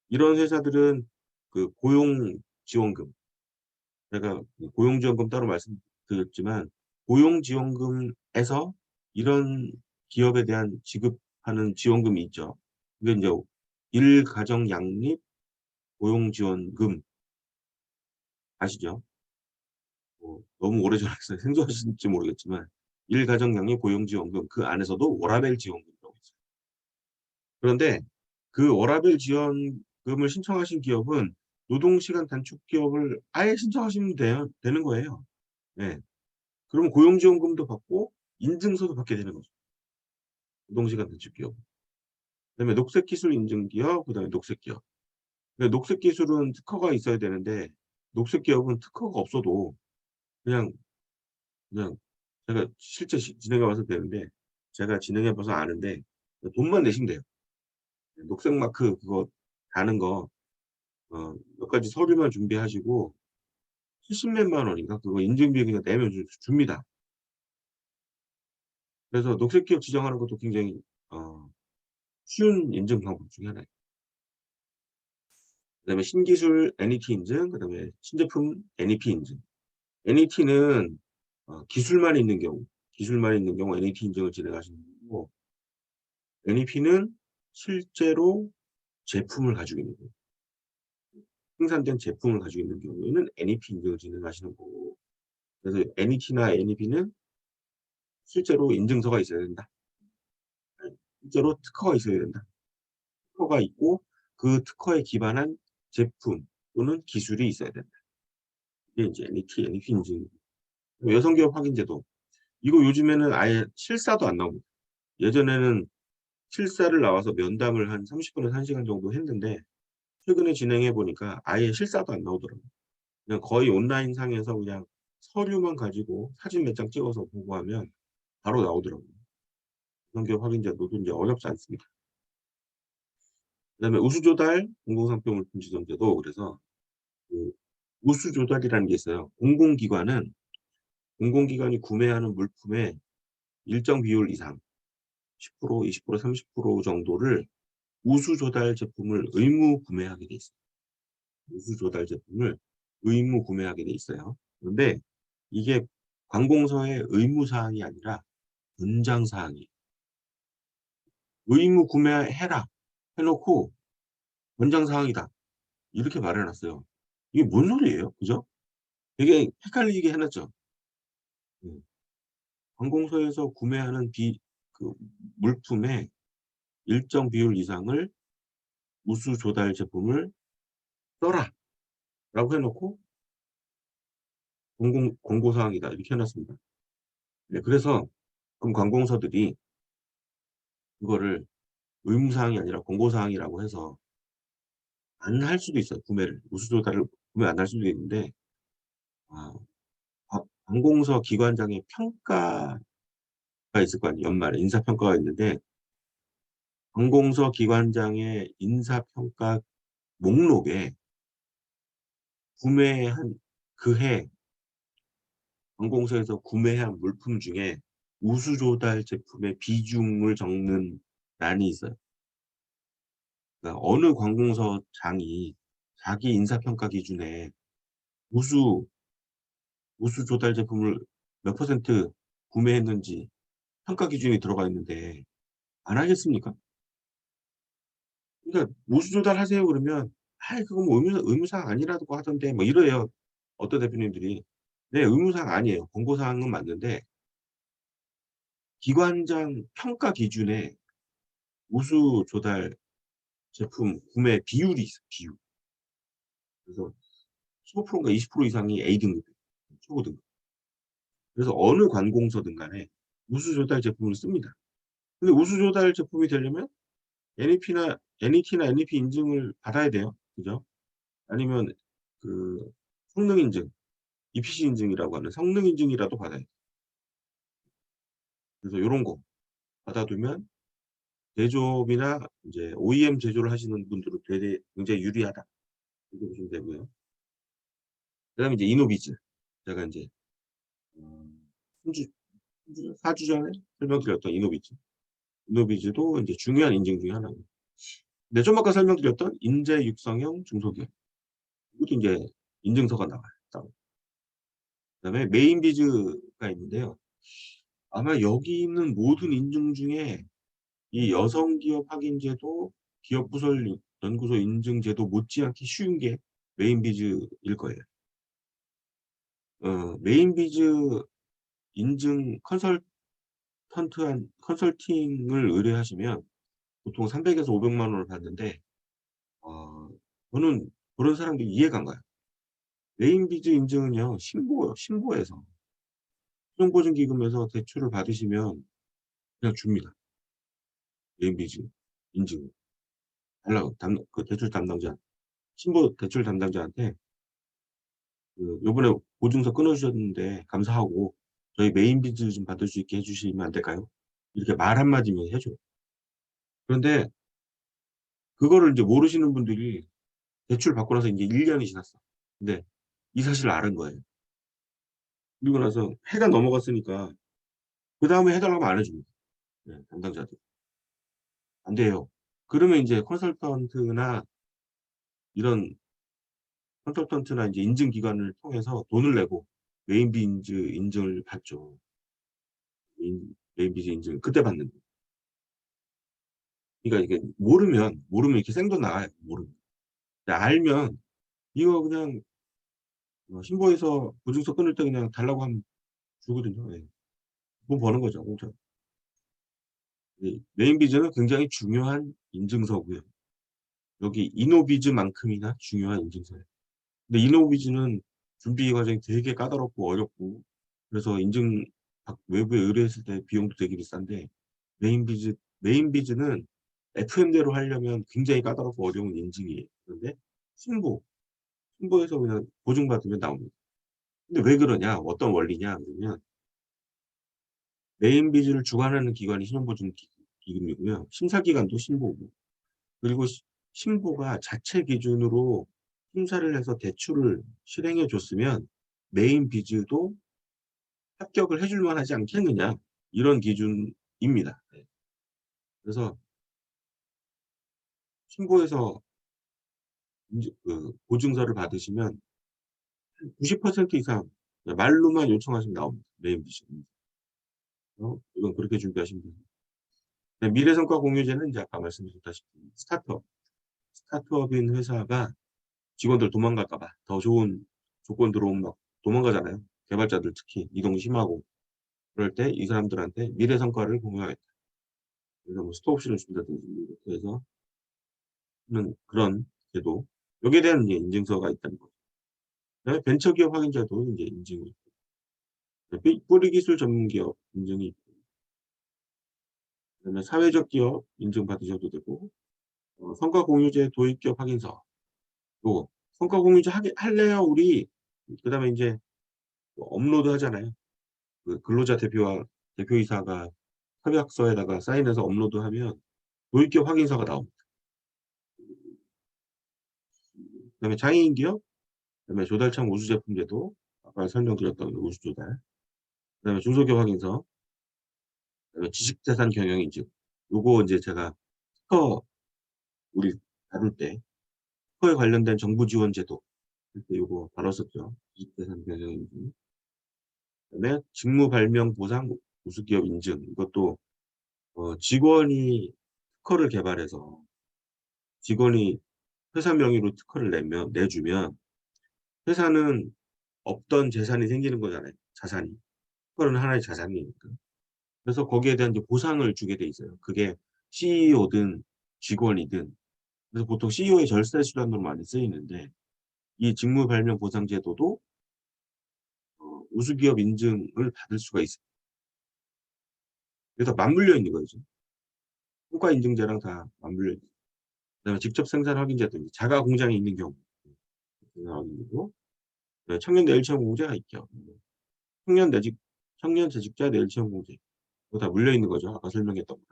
이런 회사들은 그 고용지원금, 제가 고용지원금 따로 말씀드렸지만 고용지원금에서 이런 기업에 대한 지급하는 지원금이 있죠. 그게 이제 일가정 양립 고용지원금 아시죠? 너무 오래전에 생소하실지 모르겠지만 일가정 양립 고용지원금, 그 안에서도 워라밸 지원금이라고 있어요. 그런데 그 워라밸 지원금을 신청하신 기업은 노동시간 단축 기업을 아예 신청하시면 되는 거예요. 네. 그러면 고용지원금도 받고 인증서도 받게 되는 거죠. 노동시간 단축 기업. 그다음에 녹색기술 인증기업, 그다음에 녹색기업. 근데 녹색기술은 특허가 있어야 되는데 녹색기업은 특허가 없어도 그냥 제가 실제 진행해 봐서 되는데, 제가 진행해 봐서 아는데 돈만 내시면 돼요. 녹색 마크 그거 다는 거 몇 가지 서류만 준비하시고 70몇만 원인가 그거 인증비에 그냥 내면 줍니다. 그래서 녹색 기업 지정하는 것도 굉장히 쉬운 인증 방법 중에 하나예요. 그다음에 신기술 NET 인증, 그다음에 신제품 NEP 인증. NET는 기술만 있는 경우 NET 인증을 진행하시는 거고, NEP는 실제로 제품을 가지고 있는 거예요. 생산된 제품을 가지고 있는 경우에는 NEP 인증을 진행하시는 거고, 그래서 NET나 NEP는 실제로 인증서가 있어야 된다. 실제로 특허가 있어야 된다. 특허가 있고 그 특허에 기반한 제품 또는 기술이 있어야 된다. 이게 이제 NET 인증. 여성기업 확인제도. 이거 요즘에는 아예 실사도 안 나옵니다. 예전에는 실사를 나와서 면담을 한 30분에서 1시간 정도 했는데 최근에 진행해 보니까 아예 실사도 안 나오더라고요. 그냥 거의 온라인 상에서 그냥 서류만 가지고 사진 몇 장 찍어서 보고하면 바로 나오더라고요. 여성기업 확인제도도 이제 어렵지 않습니다. 그다음에 우수조달 공공상표물품지정제도. 그래서 그 우수조달이라는 게 있어요. 공공기관이 구매하는 물품의 일정 비율 이상 10%, 20%, 30% 정도를 우수조달 제품을 의무 구매하게 돼 있어요. 우수조달 제품을 의무 구매하게 돼 있어요. 그런데 이게 관공서의 의무 사항이 아니라 권장 사항이에요. 의무 구매해라 해놓고 권장 사항이다 이렇게 말해놨어요. 이게 뭔 소리예요? 그죠? 되게 헷갈리게 해놨죠. 관공서에서 구매하는 그 물품의 일정 비율 이상을 우수 조달 제품을 써라 라고 해놓고 공고사항이다 이렇게 해놨습니다. 네, 그래서 그럼 관공서들이 그거를 의무사항이 아니라 공고사항이라고 해서 안 할 수도 있어요. 구매를. 우수 조달을 구매 안 할 수도 있는데 아, 관공서 기관장의 평가가 있을 거 아니에요. 연말에 인사평가가 있는데 관공서 기관장의 인사평가 목록에 구매한 그해 관공서에서 구매한 물품 중에 우수 조달 제품의 비중을 적는欄이 있어요. 그러니까 어느 관공서장이 자기 인사평가 기준에 우수 조달 제품을 몇 퍼센트 구매했는지 평가 기준이 들어가 있는데 안 하겠습니까? 그러니까 우수 조달하세요 그러면 그거 뭐 의무사항 아니라고 하던데 뭐 이래요. 어떤 대표님들이. 네, 의무사항 아니에요. 권고사항은 맞는데 기관장 평가 기준에 우수 조달 제품 구매 비율이 있어요. 비율. 그래서 15%인가 20% 이상이 A등급, 초고등급. 그래서 어느 관공서든 간에 우수 조달 제품을 씁니다. 근데 우수 조달 제품이 되려면 NET나 NEP 인증을 받아야 돼요. 그죠? 아니면 그 성능 인증, EPC 인증이라고 하는 성능 인증이라도 받아야 돼요. 그래서 이런 거 받아두면 제조업이나 이제 OEM 제조를 하시는 분들은 되게 굉장히 유리하다. 이렇게 보시면 되고요. 그다음에 이제 이노비즈. 제가 이제 4주 전에 설명드렸던 이노비즈. 이노비즈도 이제 중요한 인증 중에 하나고. 근데 좀 아까 설명드렸던 인재 육성형 중소기업. 이것도 이제 인증서가 나와요. 따로. 그다음에 메인비즈가 있는데요. 아마 여기 있는 모든 인증 중에 이 여성기업 확인제도, 기업부설 연구소 인증제도 못지않게 쉬운 게 메인비즈일 거예요. 메인비즈 인증 컨설팅을 의뢰하시면 보통 300에서 500만 원을 받는데 저는 그런 사람들이 이해가 안 가요. 메인비즈 인증은요, 신고해서 수정보증기금에서 대출을 받으시면 그냥 줍니다. 메인비즈 인증 달라고 그 대출 담당자, 대출 담당자한테 요번에 보증서 끊어주셨는데 감사하고 저희 메인비즈 좀 받을 수 있게 해주시면 안 될까요? 이렇게 말 한마디면 해줘요. 그런데 그거를 이제 모르시는 분들이 대출 받고 나서 이제 1년이 지났어. 근데 이 사실을 알은 거예요. 그리고 나서 해가 넘어갔으니까 그 다음에 해달라고 하면 안 해줍니다. 네, 담당자들. 안 돼요. 그러면 이제 이런 컨설턴트나 이제 인증기관을 통해서 돈을 내고 메인비즈 인증을 받죠. 메인비즈 인증 그때 받는 거예요. 그러니까 이게 모르면 이렇게 생돈 나가요. 모르면. 알면 이거 그냥 신고해서 보증서 끊을 때 그냥 달라고 하면 주거든요. 네. 돈 버는 거죠. 공짜. 메인 비즈는 굉장히 중요한 인증서고요. 여기 이노비즈만큼이나 중요한 인증서예요. 근데 이노비즈는 준비 과정이 되게 까다롭고 어렵고 그래서 인증 외부에 의뢰했을 때 비용도 되게 비싼데 메인 비즈는 FM대로 하려면 굉장히 까다롭고 어려운 인증이에요. 그런데 신보에서 그냥 보증받으면 나옵니다. 근데 왜 그러냐? 어떤 원리냐? 그러면 메인 비즈를 주관하는 기관이 신용보증기금이고요. 심사기관도 신보고 그리고 신보가 자체 기준으로 심사를 해서 대출을 실행해 줬으면 메인 비즈도 합격을 해줄 만하지 않겠느냐 이런 기준입니다. 네. 그래서 신보에서 보증서를 받으시면 90% 이상 말로만 요청하시면 나옵니다. 메인 비즈. 이건 그렇게 준비하시면 됩니다. 네, 미래성과 공유제는 이제 아까 말씀드렸다시피 스타트업인 회사가 직원들 도망갈까 봐 더 좋은 조건 들어오면 막 도망가잖아요. 개발자들 특히 이동 심하고 그럴 때 이 사람들한테 미래 성과를 공유하겠다. 그래서 뭐 스톡옵션을 준다든지 이렇게 해서 하는 그런 제도. 여기에 대한 이제 인증서가 있다는 거죠. 그다음에 벤처기업 확인자도 이제 인증이 있고, 뿌리기술 전문기업 인증이 있고, 그다음에 사회적 기업 인증 받으셔도 되고, 성과공유제 도입기업 확인서. 요 성과공유제 할래요 우리. 그다음에 이제 업로드 하잖아요. 그 근로자 대표이사가 협약서에다가 사인해서 업로드하면 도입기업 확인서가 나옵니다. 그다음에 장애인 기업, 그다음에 조달청 우수제품제도 아까 설명드렸던 우수조달, 그다음에 중소기업 확인서, 그다음에 지식재산 경영인증. 요거 이제 제가 특허 우리 다룰 때 특허에 관련된 정부 지원 제도 그때 요거 다뤘었죠. 지식재산 경영인증. 그다음에 직무 발명 보상 우수기업 인증. 이것도 직원이 특허를 개발해서 직원이 회사 명의로 특허를 내주면 회사는 없던 재산이 생기는 거잖아요. 자산이. 특허는 하나의 자산이니까. 그래서 거기에 대한 이제 보상을 주게 돼 있어요. 그게 CEO든 직원이든. 그래서 보통 CEO의 절세 수단으로 많이 쓰이는데 이 직무 발명 보상 제도도 우수기업 인증을 받을 수가 있어요. 그래서 맞물려 있는 거죠. 효과 인증제랑 다 맞물려 있어요. 그다음에 직접 생산 확인제도 자가 공장이 있는 경우 확인이고 청년 내일 채용 공제가 있죠. 청년 내직 청년 재직자 내일 채용 공제 이거 다 물려 있는 거죠. 아까 설명했던 거.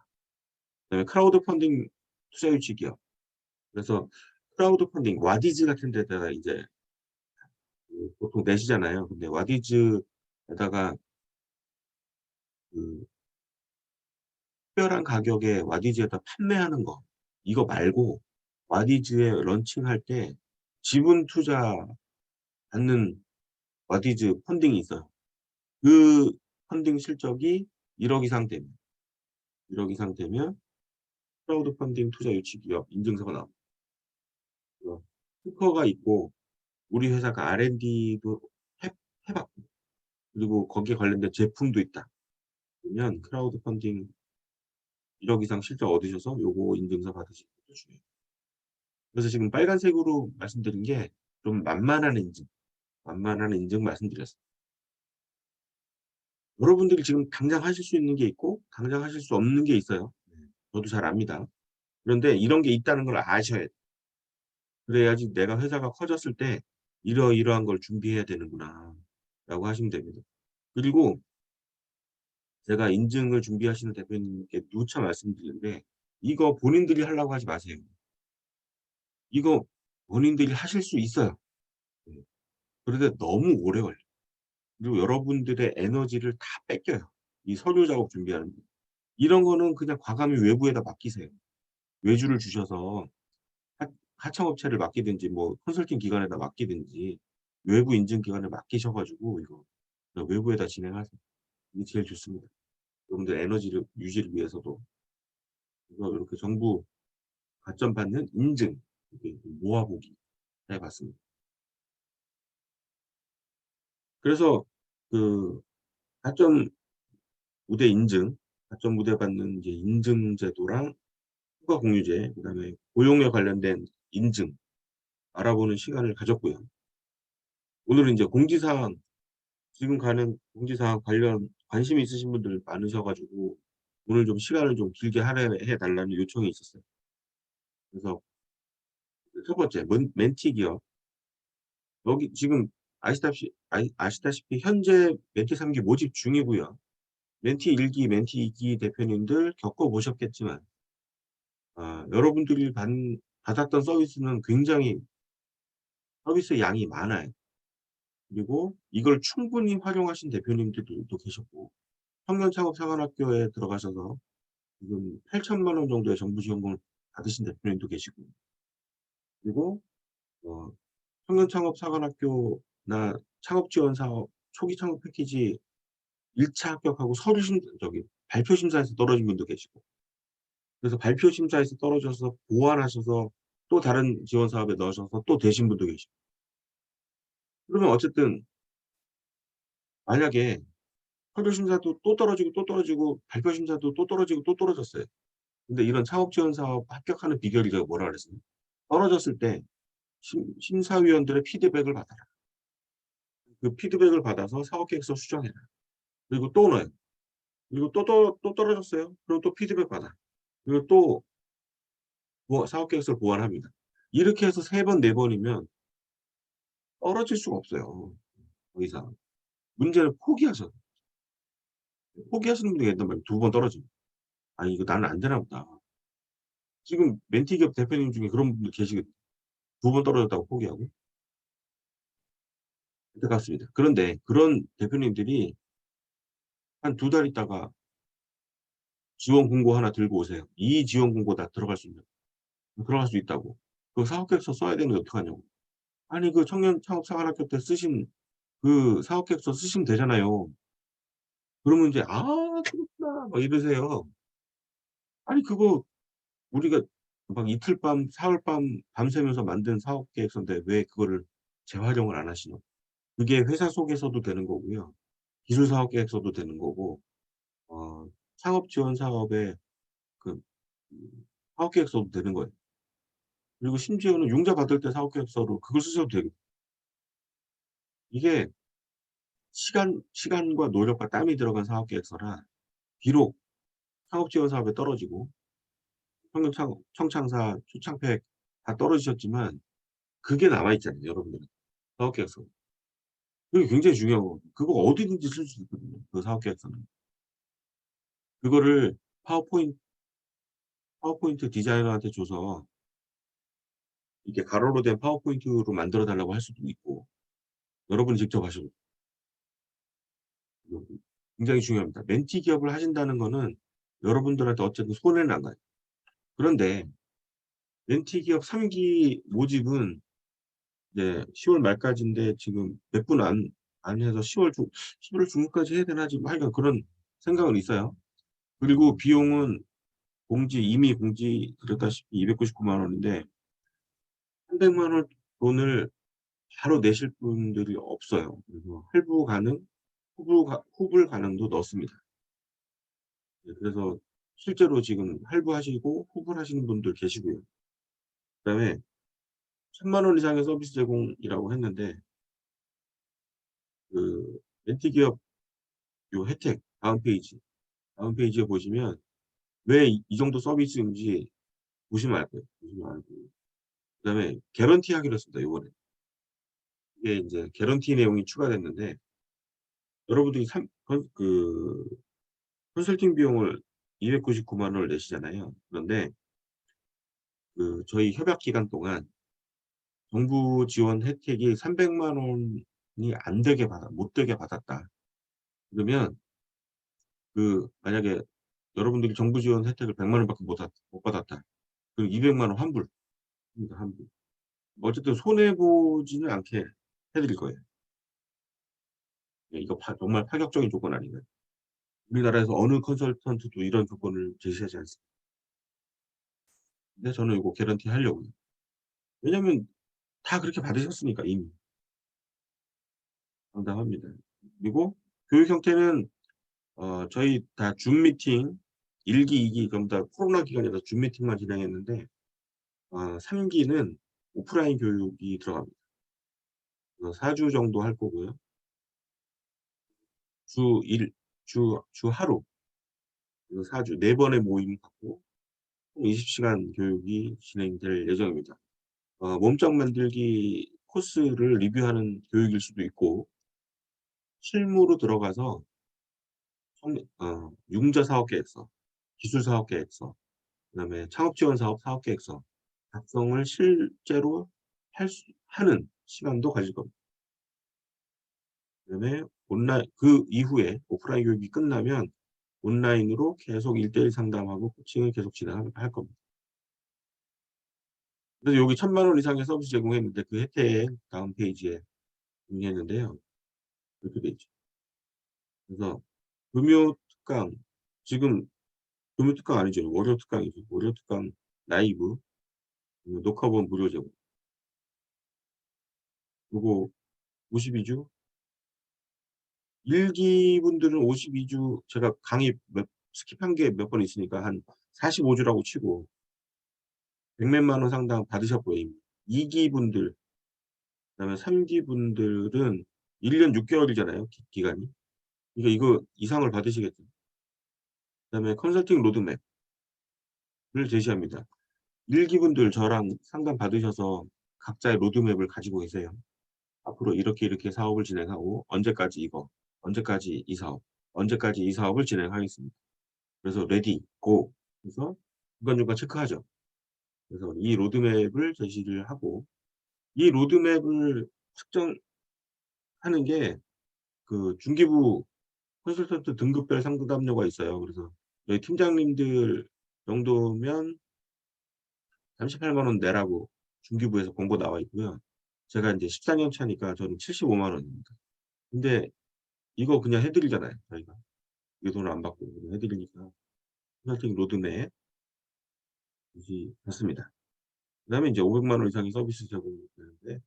그다음에 크라우드 펀딩 투자 유치 기업. 그래서 크라우드 펀딩 와디즈 같은 데다가 이제 보통 내시잖아요. 근데 와디즈에다가 그 특별한 가격에 와디즈에다 판매하는 거 이거 말고 와디즈에 런칭할 때 지분 투자 받는 와디즈 펀딩이 있어요. 그 펀딩 실적이 1억 이상 되면 1억 이상 되면 크라우드 펀딩 투자 유치 기업 인증서가 나옵니다. 특허가 있고 우리 회사가 R&D도 해봤고 그리고 거기에 관련된 제품도 있다. 그러면 크라우드 펀딩 1억 이상 실적 얻으셔서 요거 인증서 받으시는 것도 중요해요. 그래서 지금 빨간색으로 말씀드린 게 좀 만만한 인증 말씀드렸어요. 여러분들이 지금 당장 하실 수 있는 게 있고 당장 하실 수 없는 게 있어요. 저도 잘 압니다. 그런데 이런 게 있다는 걸 아셔야 돼요. 그래야지 내가 회사가 커졌을 때 이러이러한 걸 준비해야 되는구나 라고 하시면 됩니다. 그리고 제가 인증을 준비하시는 대표님께 누차 말씀드리는데 이거 본인들이 하려고 하지 마세요. 이거 본인들이 하실 수 있어요. 네. 그런데 너무 오래 걸려요. 그리고 여러분들의 에너지를 다 뺏겨요. 이 서류 작업 준비하는 거. 이런 거는 그냥 과감히 외부에다 맡기세요. 외주를 주셔서 하청업체를 맡기든지 뭐 컨설팅 기관에다 맡기든지 외부 인증 기관에 맡기셔가지고 이거 그냥 외부에다 진행하세요. 이게 제일 좋습니다. 여러분들 에너지를 유지를 위해서도 그래서 이렇게 정부 가점 받는 인증 이렇게 모아보기 해봤습니다. 그래서 그 가점 무대 인증, 가점 무대 받는 이제 인증 제도랑 휴가 공유제, 그다음에 고용에 관련된 인증 알아보는 시간을 가졌고요. 오늘은 이제 공지사항, 지금 가는 공지사항 관련 관심 있으신 분들 많으셔 가지고 오늘 좀 시간을 좀 길게 할애해 달라는 요청이 있었어요. 그래서 첫 번째 멘티 기업. 여기 지금 아시다시피 현재 멘티 3기 모집 중이고요. 멘티 1기, 멘티 2기 대표님들 겪어 보셨겠지만 여러분들이 받았던 서비스는 굉장히 서비스 양이 많아요. 그리고 이걸 충분히 활용하신 대표님들도 또 계셨고, 청년창업사관학교에 들어가셔서 지금 8천만 원 정도의 정부 지원금을 받으신 대표님도 계시고, 그리고 어 청년창업사관학교나 창업지원사업 초기 창업 패키지 1차 합격하고 발표 심사에서 떨어진 분도 계시고, 그래서 발표 심사에서 떨어져서 보완하셔서 또 다른 지원 사업에 넣으셔서 또 되신 분도 계시고. 그러면 어쨌든 만약에 서류 심사도 또 떨어지고 또 떨어지고 발표 심사도 또 떨어지고 또 떨어졌어요. 근데 이런 창업 지원 사업 합격하는 비결이 제가 뭐라 그랬어요? 떨어졌을 때 심사위원들의 피드백을 받아라. 그 피드백을 받아서 사업 계획서 수정해라. 그리고 또 넣어요. 그리고 또 떨어졌어요. 그럼 또 피드백 받아. 그리고 또 사업 계획서를 보완합니다. 이렇게 해서 3번, 4번이면 떨어질 수가 없어요. 더 이상. 문제는 포기하시는 분이 있단 말이에요. 2번 떨어지면. '아 이거 나는 안 되나 보다.' 지금 멘티 기업 대표님 중에 그런 분들 계시거든요. 2번 떨어졌다고 포기하고. 안타깝습니다. 그런데 그런 대표님들이 한 2달 있다가 지원 공고 하나 들고 오세요. 이 지원 공고 다 들어갈 수 있다고. 그 사업 계획서 써야 되는데 어떡하냐고. 아니 그 청년 창업 사관학교 때 쓰신 그 사업 계획서 쓰시면 되잖아요. 그러면 이제 "아 그렇구나." 막 이러세요. 아니 그거 우리가 막 이틀 밤 사흘 밤 밤새면서 만든 사업 계획서인데 왜 그거를 재활용을 안 하시냐고. 그게 회사 속에서도 되는 거고요. 기술 사업 계획서도 되는 거고 창업 지원 사업의 그 사업 계획서도 되는 거예요. 그리고 심지어는 융자 받을 때 사업 계획서로 그걸 쓰셔도 되고, 이게 시간과 노력과 땀이 들어간 사업 계획서라 비록 창업 지원 사업에 떨어지고 평균 청창사 초창팩 다 떨어지셨지만 그게 남아 있잖아요, 여러분들은. 사업 계획서. 그게 굉장히 중요한 거거든요. 그거 어디든지 쓸 수 있거든요, 그 사업 계획서는. 그거를 파워포인트 디자이너한테 줘서 이렇게 가로로 된 파워포인트로 만들어 달라고 할 수도 있고, 여러분이 직접 하셔도 되고. 굉장히 중요합니다. 멘티 기업을 하신다는 거는 여러분들한테 어쨌든 손해는 안 가요. 그런데 멘티 기업 3기 모집은 이제 10월 말까지인데 지금 몇 분 안 해서 11월 중순까지 해야 되나 지금 하여간 그런 생각은 있어요. 그리고 비용은 이미 공지 드렸다시피 299만 원인데 300만 원 돈을 바로 내실 분들이 없어요. 그래서 할부 가능, 후불 가능도 넣습니다. 네, 그래서 실제로 지금 할부하시고 후불하시는 분들 계시고요. 그다음에 1,000만 원 이상의 서비스 제공이라고 했는데 그 멘티 기업 요 혜택 다음 페이지에 보시면 왜 이 정도 서비스인지 보시면 알 거예요. 보시면 알고. 그다음에 개런티 하기로 했습니다, 요번에. 이게 인제 개런티 내용이 추가됐는데 여러분들이 컨설팅 비용을 299만 원을 내시잖아요. 그런데 저희 협약 기간 동안 정부 지원 혜택이 300만 원이 못 되게 받았다. 그러면 만약에 여러분들이 정부 지원 혜택을 100만 원밖에 못 받았다. 그럼 200만 원 환불입니다, 환불. 어쨌든 손해 보지는 않게 해 드릴 거예요. 예, 이거 정말 파격적인 조건 아닌가요? 우리나라에서 어느 컨설턴트도 이런 조건을 제시하지 않습니다. 근데 저는 이거 개런티 하려고요. 왜냐면 다 그렇게 받으셨으니까 이미. 당당합니다. 그리고 교육 형태는 저희 다 줌 미팅 1기, 2기 전부 다 코로나 기간이라서 줌 미팅만 진행했는데 3기는 오프라인 교육이 들어갑니다. 4주 정도 할 거고요. 주 하루, 4주, 4번의 모임 갖고 20시간 교육이 진행될 예정입니다. 몸짱 만들기 코스를 리뷰하는 교육일 수도 있고, 실무로 들어가서 융자 사업 계획서, 기술 사업 계획서, 그다음에 창업 지원 사업 사업 계획서 작성을 실제로 하는 시간도 가질 겁니다. 그다음에 그 이후에 오프라인 교육이 끝나면 온라인으로 계속 1대1 상담하고 코칭을 계속 진행할 겁니다. 그래서 여기 1,000만 원 이상의 서비스 제공했는데 그 혜택 다음 페이지에 정리했는데요. 이렇게 돼 있죠. 그래서 금요 특강, 지금 금요 특강 아니죠. 월요 특강이죠. 월요 특강 라이브 녹화본 무료 제공. 그리고 52주 1기 분들은 52주 제가 강의 스킵한 게 몇 번 있으니까 한 45주라고 치고 100몇만 원 상당 받으셨고요. 이미. 2기 분들, 그다음에 3기 분들은 1년 6개월이잖아요. 기간이. 그러니까 이거 이상을 받으시겠죠. 그다음에 컨설팅 로드맵을 제시합니다. 1기 분들 저랑 상담 받으셔서 각자의 로드맵을 가지고 계세요. 앞으로 이렇게 사업을 진행하고 언제까지 이거, 언제까지 이 사업, 언제까지 이 사업을 진행하겠습니다. 그래서 레디, 고. 그래서 중간중간 체크하죠. 그래서 이 로드맵을 제시를 하고 이 로드맵을 측정하는 게 그 중기부 컨설턴트 등급별 상담료가 있어요. 그래서 저희 팀장님들 정도면 38만 원 내라고 중기부에서 공고 나와 있고요. 제가 이제 14년 차니까 저는 75만 원입니다. 근데 이거 그냥 해드리잖아요. 저희가. 이 돈을 안 받고 그냥 해드리니까 컨설팅 로드맵 받습니다. 그다음에 이제 500만 원 이상의 서비스 제공되는데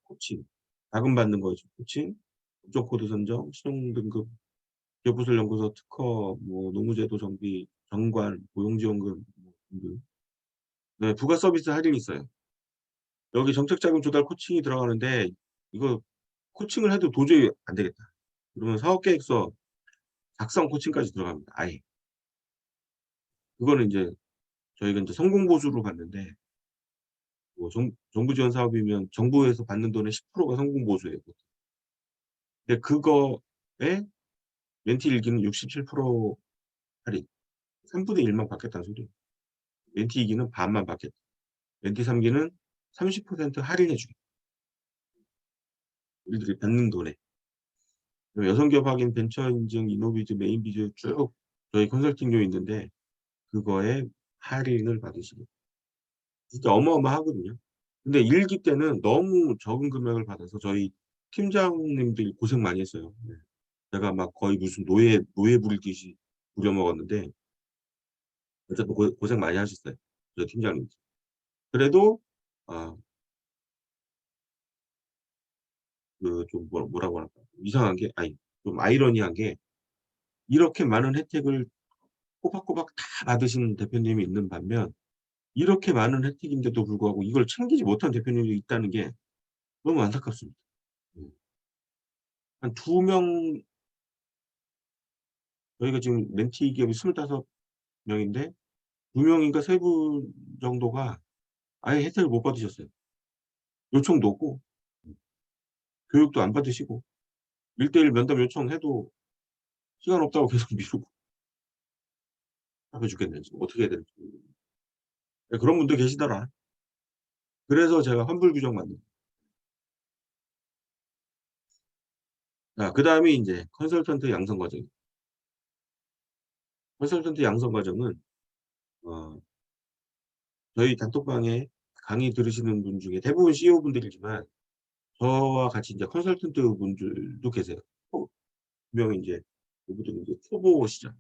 코칭, 자금 받는 거죠. 코칭, 법적 코드 선정, 신용 등급, 기업부설 연구소 특허, 뭐 노무제도 정비, 정관, 고용지원금 등등. 네, 부가 서비스 할인이 있어요. 여기 정책자금 조달 코칭이 들어가는데 이거 코칭을 해도 도저히 안 되겠다. 그러면 사업계획서 작성 코칭까지 들어갑니다. 아예. 그거는 이제 저희가 이제 성공 보수로 봤는데 뭐 정부 지원 사업이면 정부에서 받는 돈의 10%가 성공 보수예요. 근데 그거에 멘티 1기는 67% 할인, 3분의 1만 받겠다는 소리예요. 멘티 2기는 반만 받겠다. 멘티 3기는 30% 할인해 주기. 우리들이 받는 돈에. 여성기업 확인, 벤처 인증, 이노비즈, 메인비즈 쭉 저희 컨설팅료 있는데 그거에 할인을 받으시고 진짜 어마어마하거든요. 근데 1기 때는 너무 적은 금액을 받아서 저희 팀장님들이 고생 많이 했어요. 네. 제가 막 거의 무슨 노예 부리듯이 부려먹었는데 어쨌든 고생 많이 하셨어요. 저희 팀장님. 그래도 아, 그 좀 뭐라고 할까? 이상한 게 아니 좀 아이러니한 게 이렇게 많은 혜택을 꼬박꼬박 다 받으시는 대표님이 있는 반면 이렇게 많은 혜택인데도 불구하고 이걸 챙기지 못한 대표님이 있다는 게 너무 안타깝습니다. 한 2명 저희가 지금 멘티 기업이 25명인데 2명인가 3분 정도가 아예 혜택을 못 받으셨어요. 요청도 없고 교육도 안 받으시고 1대1 면담 요청해도 시간 없다고 계속 미루고 답해 죽겠네. 지금 어떻게 해야 될지. 네, 그런 분도 계시더라. 그래서 제가 환불 규정 만든. 자, 그다음이 이제 컨설턴트 양성 과정. 컨설턴트 양성 과정은 저희 단톡방에 강의 들으시는 분 중에 대부분 CEO 분들이지만 저와 같이 이제 컨설턴트 분들도 계세요. 분명히 이제 그분들은 이제 초보시죠.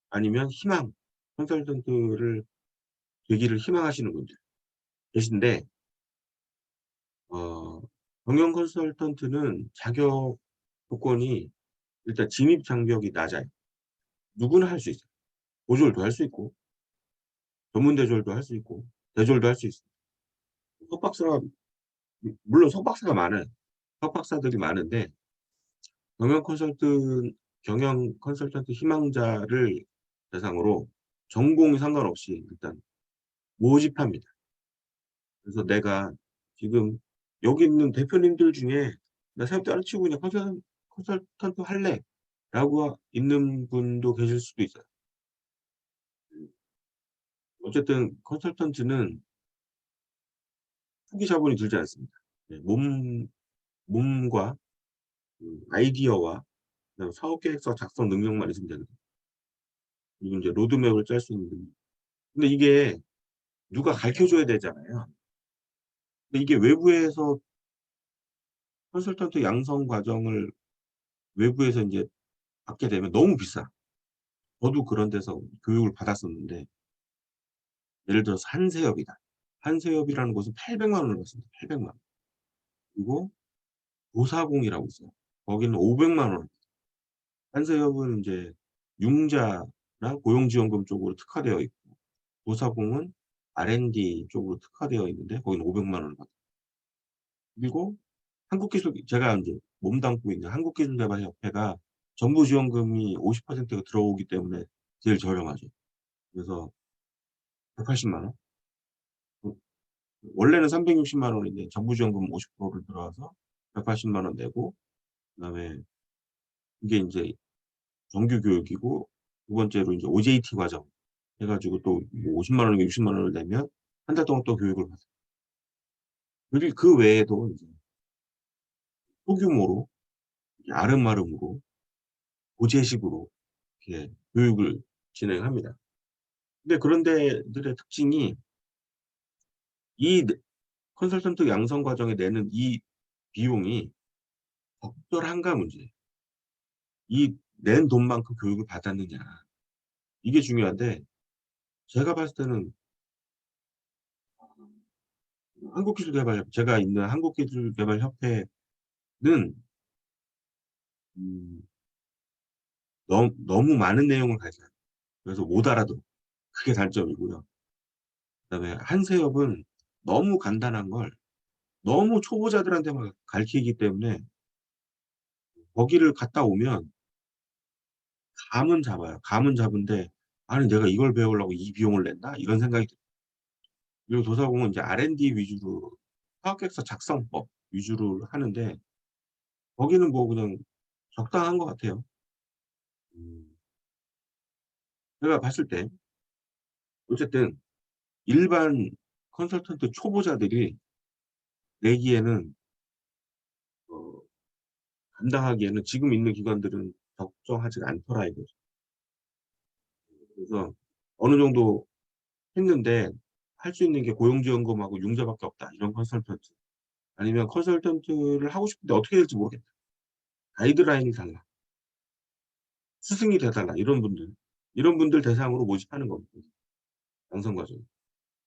아니면 희망 컨설턴트를 되기를 희망하시는 분들 계신데 경영 컨설턴트는 자격 조건이 일단 진입 장벽이 낮아요. 누구나 할 수 있어요. 보졸도 할 수 있고 전문 대졸도 할 수 있고 대졸도 할 수 있어요. 석박사가 물론 석박사가 많아요. 석박사들이 많은데 경영 컨설턴트 희망자를 대상으로 전공이 상관없이 일단 모집합니다. 그래서 내가 지금 여기 있는 대표님들 중에 "나 사업 때려치고 그냥 컨설턴트 할래."라고 있는 분도 계실 수도 있어요. 어쨌든 컨설턴트는 투기 자본이 들지 않습니다. 네, 몸과 아이디어와 그다음에 사업 계획서 작성 능력만 있으면 되거든요. 그리고 인제 로드맵을 짤 수 있는 능력. 근데 이게 누가 가르쳐 줘야 되잖아요. 근데 이게 외부에서 컨설턴트 양성 과정을 외부에서 인제 받게 되면 너무 비싸. 저도 그런 데서 교육을 받았었는데 예를 들어서 한세협이다. 한세협이라는 곳은 800만 원을 받습니다. 800만 원. 그리고 도사공이라고 있어요. 거기는 500만 원. 한세협은 인제 융자나 고용지원금 쪽으로 특화되어 있고 도사공은 R&D 쪽으로 특화되어 있는데 거기는 500만 원을 받아요. 그리고 제가 인제 몸담고 있는 한국기술개발협회가 정부 지원금이 50%가 들어오기 때문에 제일 저렴하죠. 그래서 180만 원. 그 원래는 360만 원인데 정부 지원금 50%를 들어와서 180만 원 내고 그다음에 이게 인제 정규 교육이고 두 번째로 인제 OJT 과정 해 가지고 또 뭐 50만 원인가 60만 원을 내면 한 달 동안 또 교육을 받아요. 그리고 그 외에도 인제 소규모로 아름아름으로 고재식으로 이렇게 교육을 진행합니다. 근데 그런 데들의 특징이 이 컨설턴트 양성 과정에 내는 이 비용이 적절한가 문제예요. 이 낸 돈만큼 교육을 받았느냐. 이게 중요한데 제가 봤을 때는 제가 있는 한국기술개발협회는 음 너무 많은 내용을 가르쳐요. 그래서 못 알아들어요. 그게 단점이고요. 그다음에 한세협은 너무 간단한 걸 너무 초보자들한테만 가르치기 때문에 거기를 갔다 오면 감은 잡아요. 감은 잡은데 '아니 내가 이걸 배우려고 이 비용을 냈나?' 이런 생각이 들어요. 그리고 도사공은 이제 R&D 위주로 사업계획서 작성법 위주로 하는데 거기는 뭐 그냥 적당한 것 같아요. 음 제가 봤을 때 어쨌든 일반 컨설턴트 초보자들이 내기에는 어 감당하기에는 지금 있는 기관들은 적정하지가 않더라 이거죠. 그래서 어느 정도 했는데 할 수 있는 게 고용지원금하고 융자밖에 없다. 이런 컨설턴트. 아니면 컨설턴트를 하고 싶은데 어떻게 될지 모르겠다. 가이드라인이 달라. 스승이 돼 달라. 이런 분들 대상으로 모집하는 겁니다. 양성 과정.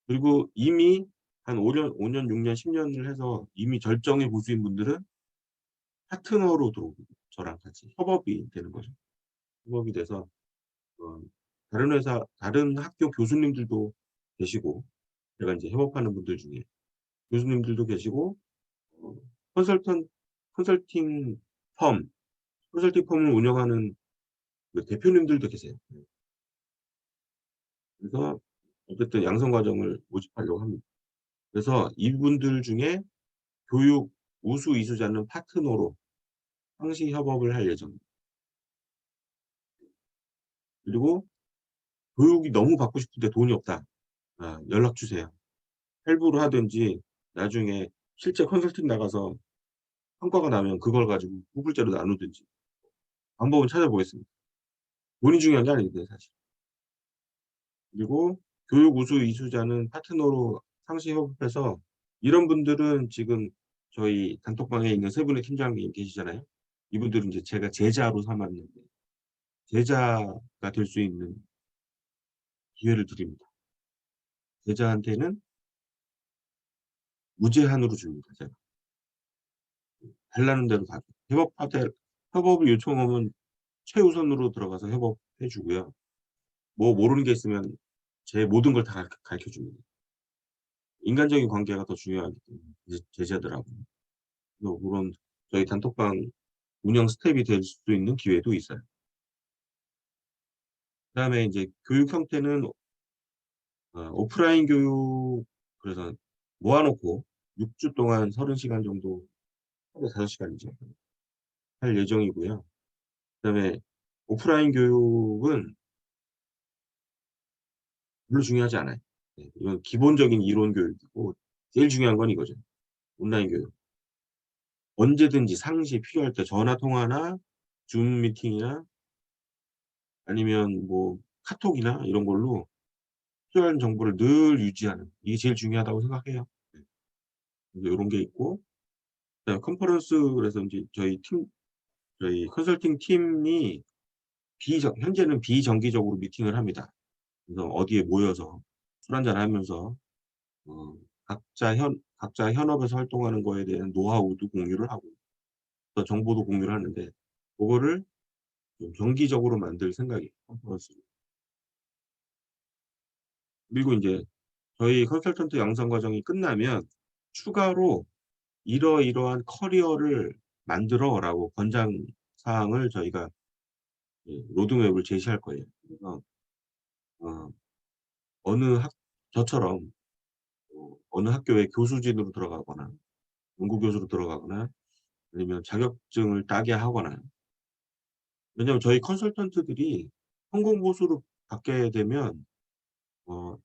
그리고 이미 한 5 년, 6 년, 10 년을 해서 이미 절정의 고수인 분들은 파트너로 들어오고 저랑 같이 협업이 되는 거죠. 협업이 돼서 어 다른 학교 교수님들도 계시고 제가 인제 협업하는 분들 중에 교수님들도 계시고 어 컨설턴 컨설팅 펌 컨설팅 펌을 운영하는 그 대표님들도 계세요. 네. 그래서 어쨌든 양성 과정을 모집하려고 합니다. 그래서 이분들 중에 교육 우수 이수자는 파트너로 상시 협업을 할 예정입니다. 그리고 교육이 너무 받고 싶은데 돈이 없다. 연락 주세요. 할부로 하든지 나중에 실제 컨설팅 나가서 성과가 나면 그걸 가지고 후불제로 나누든지 방법은 찾아보겠습니다. 돈이 중요한 게 아닌데 사실. 그리고 교육 우수 이수자는 파트너로 상시 협업해서 이런 분들은 지금 저희 단톡방에 있는 세 분의 팀장님 계시잖아요. 이분들은 이제 제가 제자로 삼았는데 제자가 될 수 있는 기회를 드립니다. 제자한테는 무제한으로 줍니다 제가. 달라는 대로 다 줘요. 협업을 요청하면 최우선으로 들어가서 협업해 주고요. 뭐 모르는 게 있으면 제 모든 걸 다 가르쳐 줍니다. 인간적인 관계가 더 중요하기 때문에 제자들하고. 그래서 물론 저희 단톡방 운영 스텝이 될 수 있는 기회도 있어요. 그다음에 인제 교육 형태는 오프라인 교육 그래서 모아 놓고 6주 동안 30 시간 정도 하루에 5 시간이죠. 할 예정이고요. 그다음에 오프라인 교육은 별로 중요하지 않아요. 네. 이건 기본적인 이론 교육이고 제일 중요한 건 이거죠. 온라인 교육. 언제든지 상시 필요할 때 전화 통화나 줌 미팅이나 아니면 뭐 카톡이나 이런 걸로 필요한 정보를 늘 유지하는 이게 제일 중요하다고 생각해요. 네. 그래서 요런 게 있고 그다음에 컨퍼런스 그래서 인제 저희 컨설팅 팀이 현재는 비정기적으로 미팅을 합니다. 그래서 어디에 모여서 술 한잔 하면서 각자 현업에서 활동하는 거에 대한 노하우도 공유를 하고 또 정보도 공유를 하는데 고거를 좀 정기적으로 만들 생각이에요, 컨퍼런스를. 그리고 인제 저희 컨설턴트 양성 과정이 끝나면 추가로 "이러이러한 커리어를 만들어."라고 권장 사항을 저희가 로드맵을 제시할 거예요. 그래서 어 어느 학 저처럼 어느 학교의 교수진으로 들어가거나 연구교수로 들어가거나 아니면 자격증을 따게 하거나 왜냐하면 저희 컨설턴트들이 성공 보수를 받게 되면 어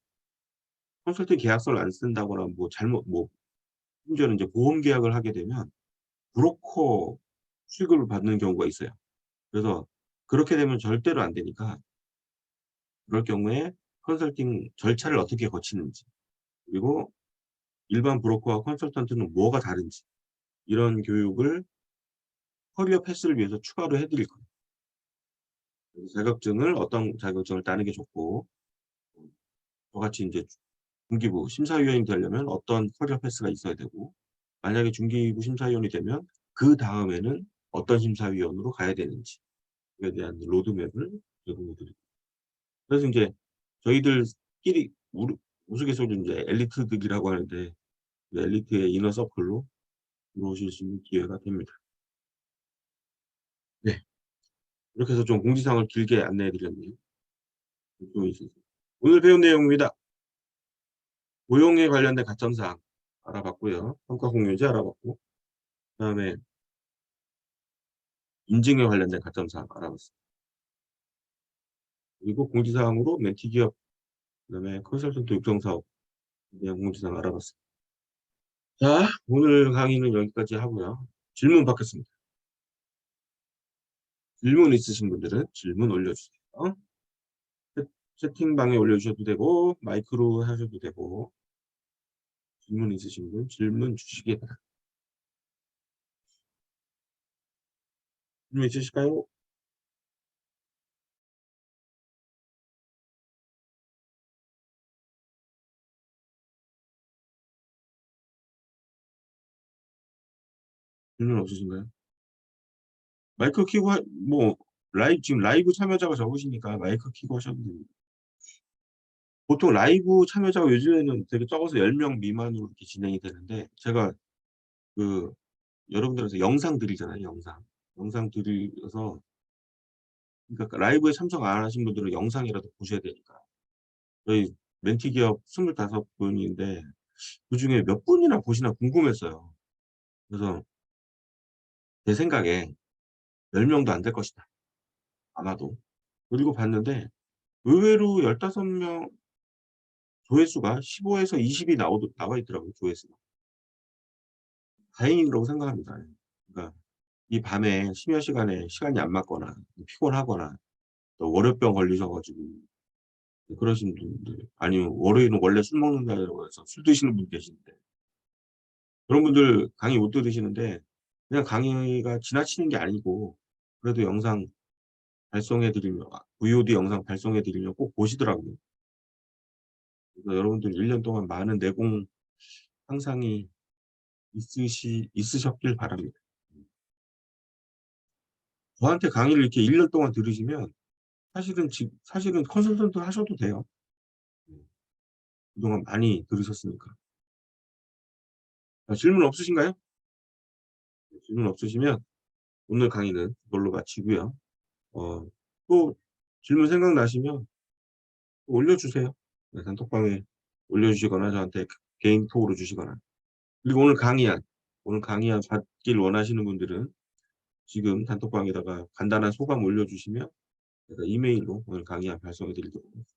컨설팅 계약서를 안 쓴다거나 뭐 잘못 뭐 심지어는 이제 보험 계약을 하게 되면 브로커 취급을 받는 경우가 있어요. 그래서 그렇게 되면 절대로 안 되니까 그럴 경우에 컨설팅 절차를 어떻게 거치는지 그리고 일반 브로커와 컨설턴트는 뭐가 다른지 이런 교육을 커리어 패스를 위해서 추가로 해 드릴 거예요. 그래서 어떤 자격증을 따는 게 좋고 저같이 인제 중기부 심사위원이 되려면 어떤 커리어 패스가 있어야 되고 만약에 중기부 심사위원이 되면 그다음에는 어떤 심사위원으로 가야 되는지에 대한 로드맵을 제공해 드리고 그래서 인제 저희들끼리 우스갯소리로 인제 엘리트들이라고 하는데 그 엘리트의 이너 서클로 들어오실 수 있는 기회가 됩니다. 네. 이렇게 해서 좀 공지사항을 길게 안내해 드렸네요. 또 있으세요? 오늘 배운 내용입니다. 고용에 관련된 가점사항 알아봤고요. 성과 공유제 알아봤고 그다음에 인증에 관련된 가점사항 알아봤습니다. 그리고 공지사항으로 멘티 기업 그다음에 컨설턴트 육성 사업에 대한 공지사항 알아봤습니다. 자, 오늘 강의는 여기까지 하고요. 질문 받겠습니다. 질문 있으신 분들은 질문 올려주세요. 채팅방에 올려주셔도 되고 마이크로 하셔도 되고 질문 있으신 분 질문 주시기 바랍니다. 질문 있으실까요? 질문 없으신가요? 마이크 켜고 뭐 지금 라이브 참여자가 적으시니까 마이크 켜고 하셔도 됩니다. 보통 라이브 참여자가 요즘에는 되게 적어서 10명 미만으로 이렇게 진행이 되는데 제가 그 여러분들한테 영상 드리잖아요, 영상. 영상 드려서 그러니까 라이브에 참석 안 하신 분들은 영상이라도 보셔야 되니까. 저희 멘티 기업 25 분인데 그중에 몇 분이나 보시나 궁금했어요. 그래서 제 생각에 10 명도 안 될 것이다, 아마도. 그리고 봤는데 의외로 15명 조회수가 15에서 20이 나와 있더라고요, 조회수가. 다행이라고 생각합니다. 그러니까 이 밤에 심야 시간에 시간이 안 맞거나 피곤하거나 또 월요병 걸리셔 가지고 그러신 분들 아니면 월요일은 원래 술 먹는 날이라고 해서 술 드시는 분 계신데 그런 분들 강의 못 들으시는데 그냥 강의가 지나치는 게 아니고 그래도 영상 발송해 드리면 VOD 영상 발송해 드리면 꼭 보시더라고요. 그래서 여러분들 1년 동안 많은 내공 향상이 있으셨길 바랍니다. 저한테 강의를 이렇게 1년 동안 들으시면 사실은 컨설턴트 하셔도 돼요. 그동안 많이 들으셨으니까. 질문 없으신가요? 질문 없으시면 오늘 강의는 이걸로 마치고요. 또 질문 생각나시면 올려주세요. 네, 단톡방에 올려주시거나 저한테 개인톡으로 주시거나. 그리고 오늘 강의안 받길 원하시는 분들은 지금 단톡방에다가 간단한 소감 올려주시면 제가 이메일로 오늘 강의안 발송해 드리도록 하겠습니다.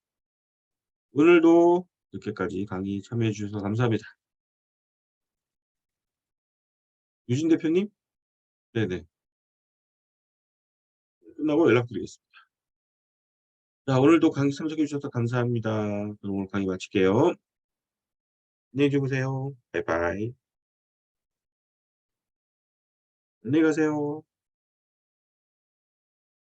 오늘도 이렇게까지 강의 참여해 주셔서 감사합니다. 유진 대표님? 네네. 끝나고 연락드리겠습니다. 자, 오늘도 강의 참석해 주셔서 감사합니다. 그럼 오늘 강의 마칠게요. 안녕히 주무세요. 바이바이. 안녕히 가세요.